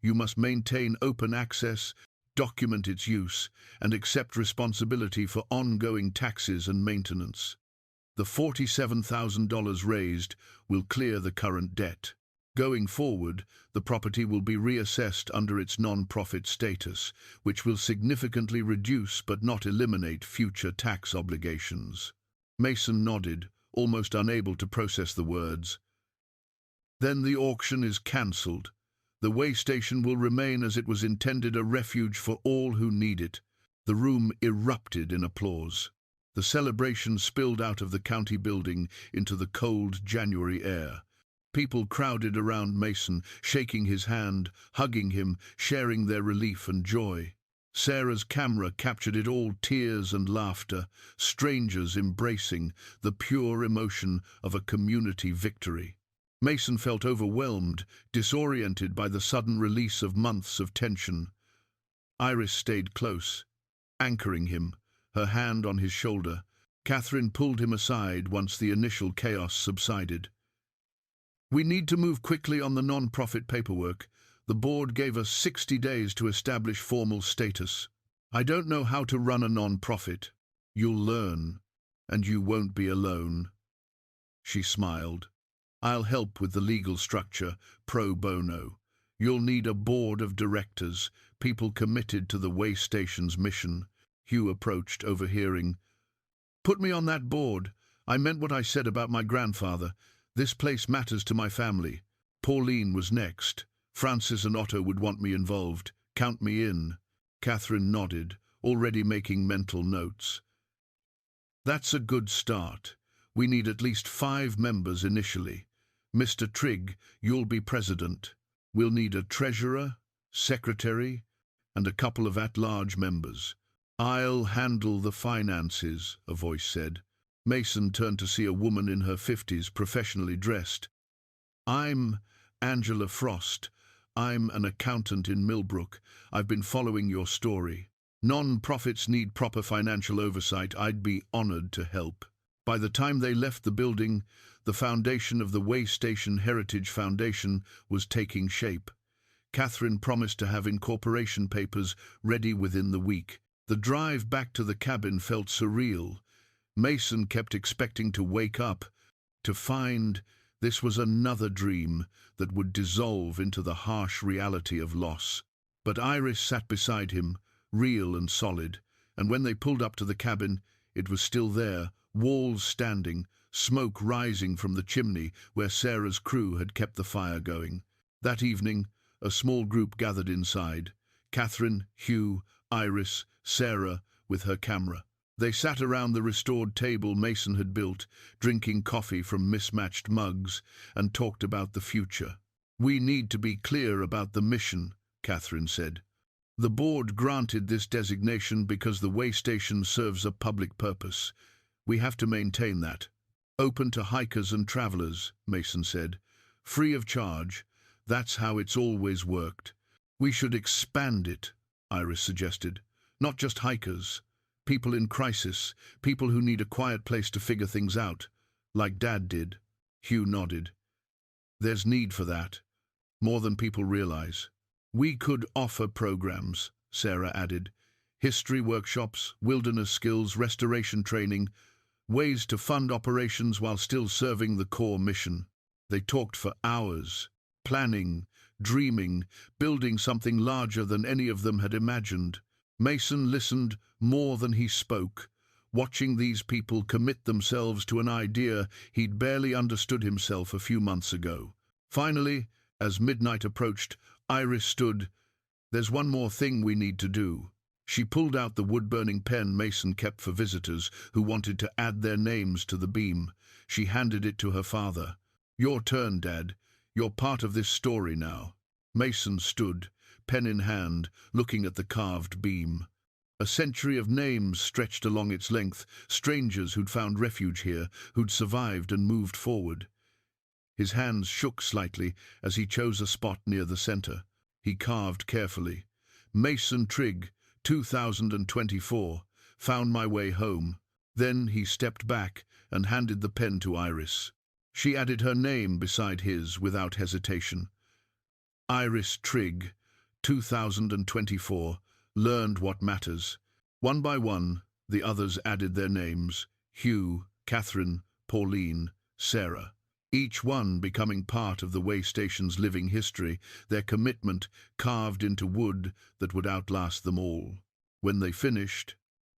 You must maintain open access, document its use, and accept responsibility for ongoing taxes and maintenance. The $47,000 raised will clear the current debt. Going forward, the property will be reassessed under its non-profit status, which will significantly reduce but not eliminate future tax obligations." Mason nodded, almost unable to process the words. "Then the auction is cancelled. The way station will remain as it was intended, a refuge for all who need it." The room erupted in applause. The celebration spilled out of the county building into the cold January air. People crowded around Mason, shaking his hand, hugging him, sharing their relief and joy. Sarah's camera captured it all, tears and laughter, strangers embracing, the pure emotion of a community victory. Mason felt overwhelmed, disoriented by the sudden release of months of tension. Iris stayed close, anchoring him, her hand on his shoulder. Catherine pulled him aside once the initial chaos subsided. "We need to move quickly on the non-profit paperwork. The board gave us 60 days to establish formal status. I don't know how to run a non-profit. You'll learn, and you won't be alone." She smiled. "I'll help with the legal structure, pro bono. You'll need a board of directors, people committed to the way station's mission." Hugh approached, overhearing. "Put me on that board. I meant what I said about my grandfather. This place matters to my family." Pauline was next. "Francis and Otto would want me involved. Count me in." Catherine nodded, already making mental notes. "That's a good start. We need at least 5 members initially. Mr. Trigg, you'll be president. We'll need a treasurer, secretary, and a couple of at-large members." "I'll handle the finances," a voice said. Mason turned to see a woman in her 50s, professionally dressed. "I'm Angela Frost. I'm an accountant in Millbrook. I've been following your story. Non-profits need proper financial oversight. I'd be honored to help." By the time they left the building, the foundation of the Way Station Heritage Foundation was taking shape. Catherine promised to have incorporation papers ready within the week. The drive back to the cabin felt surreal. Mason kept expecting to wake up, to find this was another dream that would dissolve into the harsh reality of loss. But Iris sat beside him, real and solid, and when they pulled up to the cabin, it was still there, walls standing, smoke rising from the chimney where Sarah's crew had kept the fire going. That evening, a small group gathered inside. Catherine, Hugh, Iris, Sarah with her camera. They sat around the restored table Mason had built, drinking coffee from mismatched mugs, and talked about the future. "We need to be clear about the mission," Catherine said. The board granted this designation because the way station serves a public purpose. We have to maintain that. Open to hikers and travelers, Mason said. Free of charge. That's how it's always worked. We should expand it, Iris suggested. Not just hikers. People in crisis. People who need a quiet place to figure things out. Like Dad did. Hugh nodded. There's need for that. More than people realize. We could offer programs, Sarah added. History workshops, wilderness skills, restoration training, ways to fund operations while still serving the core mission. They talked for hours, planning, dreaming, building something larger than any of them had imagined. Mason listened more than he spoke, watching these people commit themselves to an idea he'd barely understood himself a few months ago. Finally, as midnight approached, Iris stood. There's one more thing we need to do. She pulled out the wood-burning pen Mason kept for visitors who wanted to add their names to the beam. She handed it to her father. Your turn, Dad. You're part of this story now. Mason stood, pen in hand, looking at the carved beam. A century of names stretched along its length, strangers who'd found refuge here, who'd survived and moved forward. His hands shook slightly as he chose a spot near the center. He carved carefully. Mason Trigg, 2024, found my way home. Then he stepped back and handed the pen to Iris. She added her name beside his without hesitation. Iris Trigg, 2024, learned what matters. One by one, the others added their names: Hugh, Catherine, Pauline, Sarah. Each one becoming part of the way station's living history, their commitment carved into wood that would outlast them all. When they finished,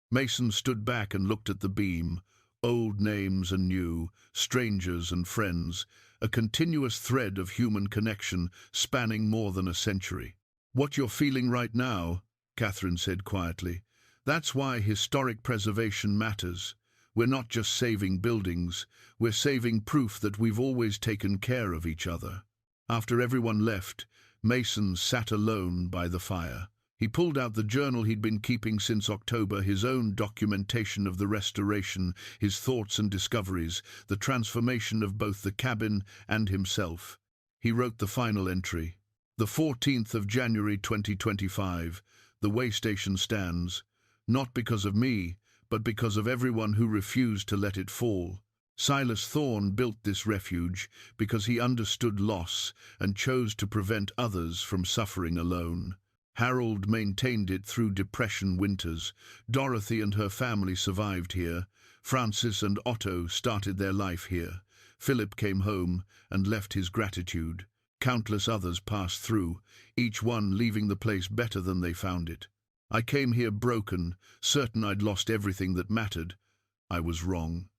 Mason stood back and looked at the beam, old names and new, strangers and friends, a continuous thread of human connection spanning more than a century. What you're feeling right now, Catherine said quietly, that's why historic preservation matters. We're not just saving buildings, we're saving proof that we've always taken care of each other. After everyone left, Mason sat alone by the fire. He pulled out the journal he'd been keeping since October, his own documentation of the restoration, his thoughts and discoveries, the transformation of both the cabin and himself. He wrote the final entry. The 14th of January 2025, the way station stands, not because of me, but because of everyone who refused to let it fall. Silas Thorne built this refuge because he understood loss and chose to prevent others from suffering alone. Harold maintained it through depression winters. Dorothy and her family survived here. Francis and Otto started their life here. Philip came home and left his gratitude. Countless others passed through, each one leaving the place better than they found it. I came here broken, certain I'd lost everything that mattered. I was wrong.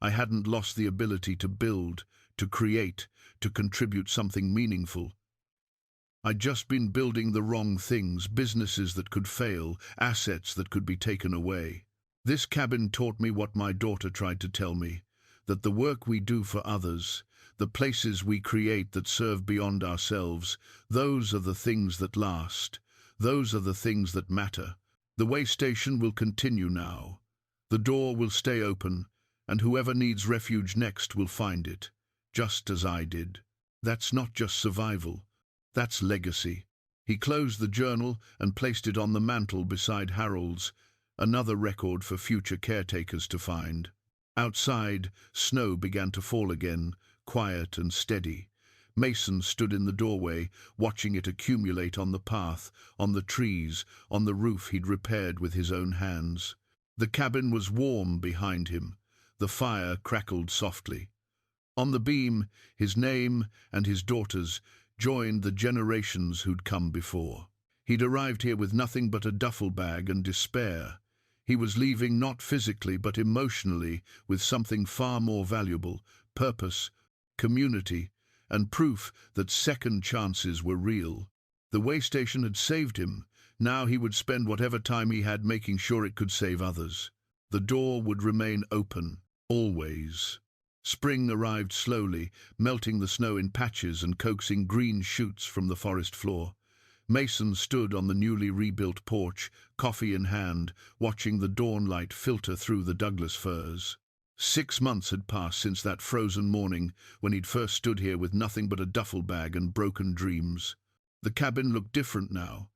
I hadn't lost the ability to build, to create, to contribute something meaningful. I'd just been building the wrong things, businesses that could fail, assets that could be taken away. This cabin taught me what my daughter tried to tell me, that the work we do for others, the places we create that serve beyond ourselves, those are the things that last. Those are the things that matter. The way station will continue now. The door will stay open, and whoever needs refuge next will find it, just as I did. That's not just survival. That's legacy. He closed the journal and placed it on the mantel beside Harold's, another record for future caretakers to find. Outside, snow began to fall again, quiet and steady. Mason stood in the doorway, watching it accumulate on the path, on the trees, on the roof he'd repaired with his own hands. The cabin was warm behind him. The fire crackled softly. On the beam, his name and his daughter's joined the generations who'd come before. He'd arrived here with nothing but a duffel bag and despair. He was leaving not physically but emotionally with something far more valuable: purpose, community, and proof that second chances were real. The way station had saved him. Now he would spend whatever time he had making sure it could save others. The door would remain open, always. Spring arrived slowly, melting the snow in patches and coaxing green shoots from the forest floor. Mason stood on the newly rebuilt porch, coffee in hand, watching the dawnlight filter through the Douglas firs. 6 months had passed since that frozen morning when he'd first stood here with nothing but a duffel bag and broken dreams. The cabin looked different now,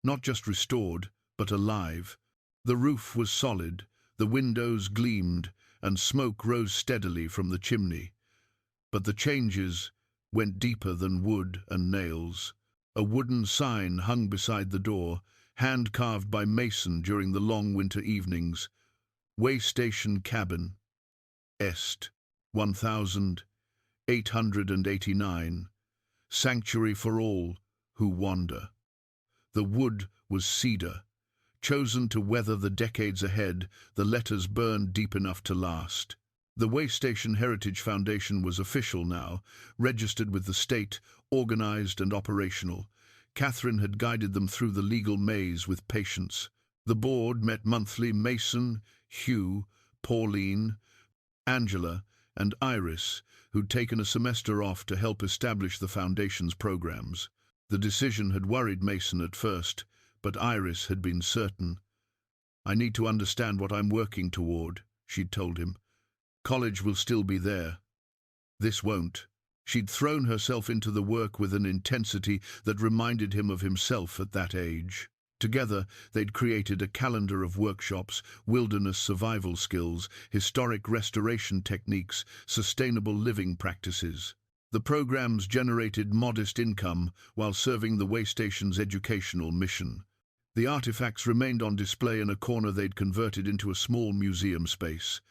not just restored, but alive. The roof was solid, the windows gleamed, and smoke rose steadily from the chimney. But the changes went deeper than wood and nails. A wooden sign hung beside the door, hand-carved by Mason during the long winter evenings. Way Station Cabin, Est, 1889. Sanctuary for all who wander. The wood was cedar, chosen to weather the decades ahead, the letters burned deep enough to last. The Way Station Heritage Foundation was official now, registered with the state, organized and operational. Catherine had guided them through the legal maze with patience. The board met monthly. Mason, Hugh, Pauline, Angela, and Iris, who'd taken a semester off to help establish the foundation's programs. The decision had worried Mason at first, but Iris had been certain. "I need to understand what I'm working toward," she'd told him. "College will still be there. This won't." She'd thrown herself into the work with an intensity that reminded him of himself at that age. Together, they'd created a calendar of workshops, wilderness survival skills, historic restoration techniques, sustainable living practices. The programs generated modest income while serving the Way Station's educational mission. The artifacts remained on display in a corner they'd converted into a small museum space.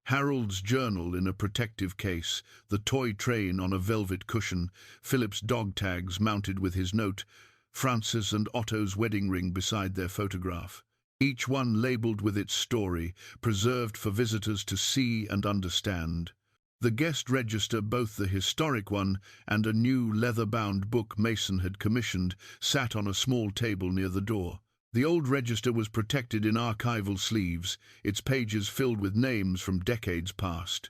Harold's journal in a protective case, the toy train on a velvet cushion, Philip's dog tags mounted with his note, Francis and Otto's wedding ring beside their photograph. Each one labelled with its story, preserved for visitors to see and understand. The guest register, both the historic one and a new leather-bound book Mason had commissioned, sat on a small table near the door. The old register was protected in archival sleeves, its pages filled with names from decades past.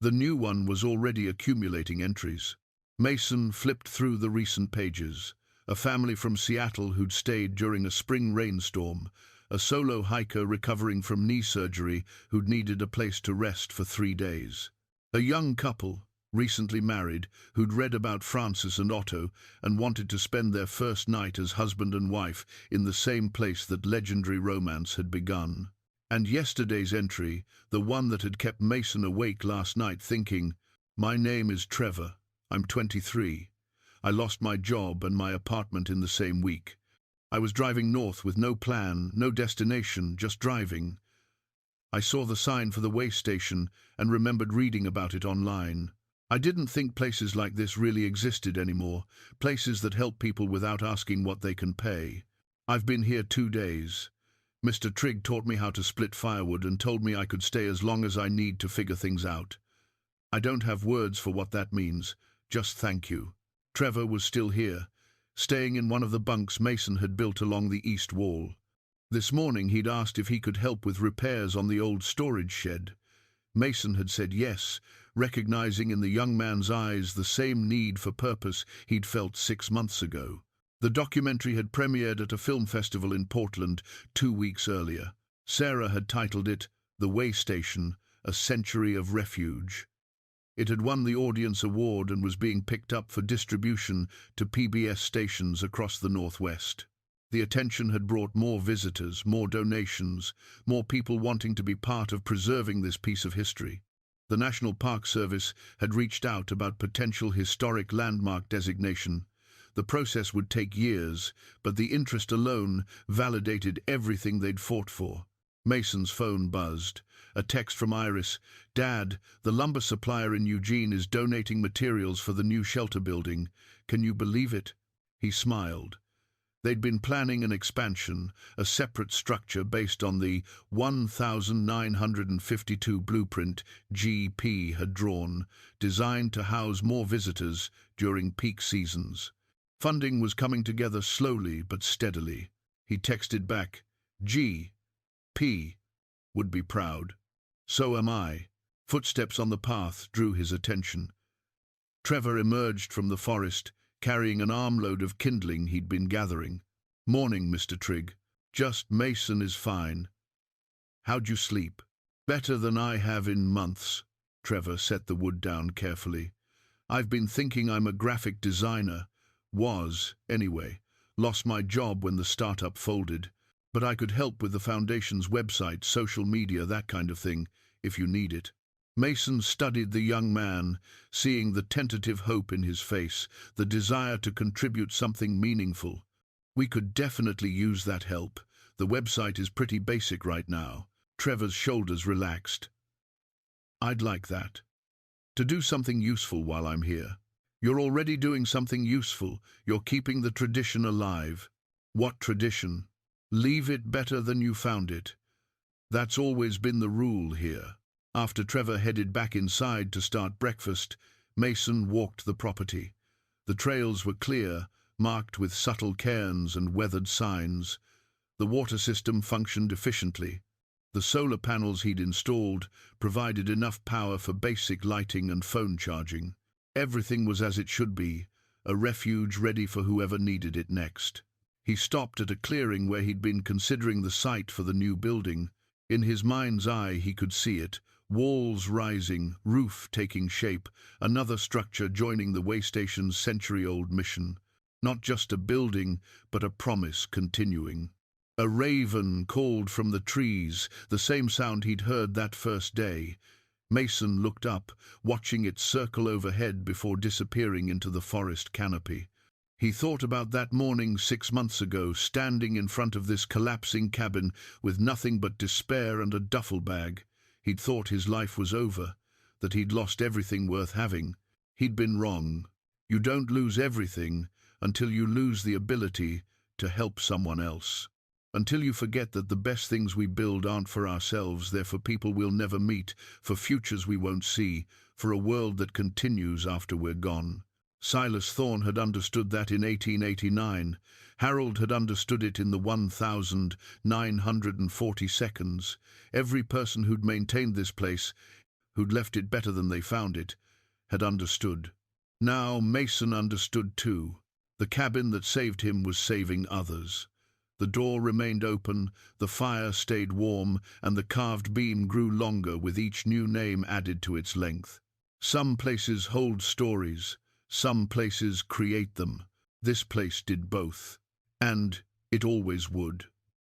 The new one was already accumulating entries. Mason flipped through the recent pages. A family from Seattle who'd stayed during a spring rainstorm, a solo hiker recovering from knee surgery who'd needed a place to rest for 3 days. A young couple, recently married, who'd read about Francis and Otto and wanted to spend their first night as husband and wife in the same place that legendary romance had begun. And yesterday's entry, the one that had kept Mason awake last night thinking, "My name is Trevor. I'm 23. I lost my job and my apartment in the same week. I was driving north with no plan, no destination, just driving. I saw the sign for the Way Station and remembered reading about it online. I didn't think places like this really existed anymore, places that help people without asking what they can pay. I've been here 2 days. Mr. Trigg taught me how to split firewood and told me I could stay as long as I need to figure things out. I don't have words for what that means, just thank you." Trevor was still here, staying in one of the bunks Mason had built along the east wall. This morning he'd asked if he could help with repairs on the old storage shed. Mason had said yes, recognizing in the young man's eyes the same need for purpose he'd felt 6 months ago. The documentary had premiered at a film festival in Portland 2 weeks earlier. Sarah had titled it The Way Station, A Century of Refuge. It had won the Audience Award and was being picked up for distribution to PBS stations across the Northwest. The attention had brought more visitors, more donations, more people wanting to be part of preserving this piece of history. The National Park Service had reached out about potential historic landmark designation. The process would take years, but the interest alone validated everything they'd fought for. Mason's phone buzzed. A text from Iris. "Dad, the lumber supplier in Eugene is donating materials for the new shelter building. Can you believe it?" He smiled. They'd been planning an expansion, a separate structure based on the 1952 blueprint GP had drawn, designed to house more visitors during peak seasons. Funding was coming together slowly but steadily. He texted back, "GP would be proud. So am I." Footsteps on the path drew his attention. Trevor emerged from the forest, carrying an armload of kindling he'd been gathering. "Morning, Mr. Trigg. Just Mason is fine. How'd you sleep?" "Better than I have in months." Trevor set the wood down carefully. "I've been thinking I'm a graphic designer. Was, anyway. Lost my job when the startup folded. But I could help with the foundation's website, social media, that kind of thing, if you need it." Mason studied the young man, seeing the tentative hope in his face, the desire to contribute something meaningful. "We could definitely use that help. The website is pretty basic right now." Trevor's shoulders relaxed. "I'd like that. To do something useful while I'm here." "You're already doing something useful. You're keeping the tradition alive." "What tradition?" "Leave it better than you found it. That's always been the rule here." After Trevor headed back inside to start breakfast, Mason walked the property. The trails were clear, marked with subtle cairns and weathered signs. The water system functioned efficiently. The solar panels he'd installed provided enough power for basic lighting and phone charging. Everything was as it should be, a refuge ready for whoever needed it next. He stopped at a clearing where he'd been considering the site for the new building. In his mind's eye he could see it, walls rising, roof taking shape, another structure joining the waystation's century-old mission. Not just a building, but a promise continuing. A raven called from the trees, the same sound he'd heard that first day. Mason looked up, watching it circle overhead before disappearing into the forest canopy. He thought about that morning 6 months ago, standing in front of this collapsing cabin with nothing but despair and a duffel bag. He'd thought his life was over, that he'd lost everything worth having. He'd been wrong. You don't lose everything until you lose the ability to help someone else. Until you forget that the best things we build aren't for ourselves, they're for people we'll never meet, for futures we won't see, for a world that continues after we're gone. Silas Thorne had understood that in 1889. Harold had understood it in the 1940 seconds. Every person who'd maintained this place, who'd left it better than they found it, had understood. Now Mason understood too. The cabin that saved him was saving others. The door remained open, the fire stayed warm, and the carved beam grew longer with each new name added to its length. Some places hold stories. Some places create them. This place did both. And it always would.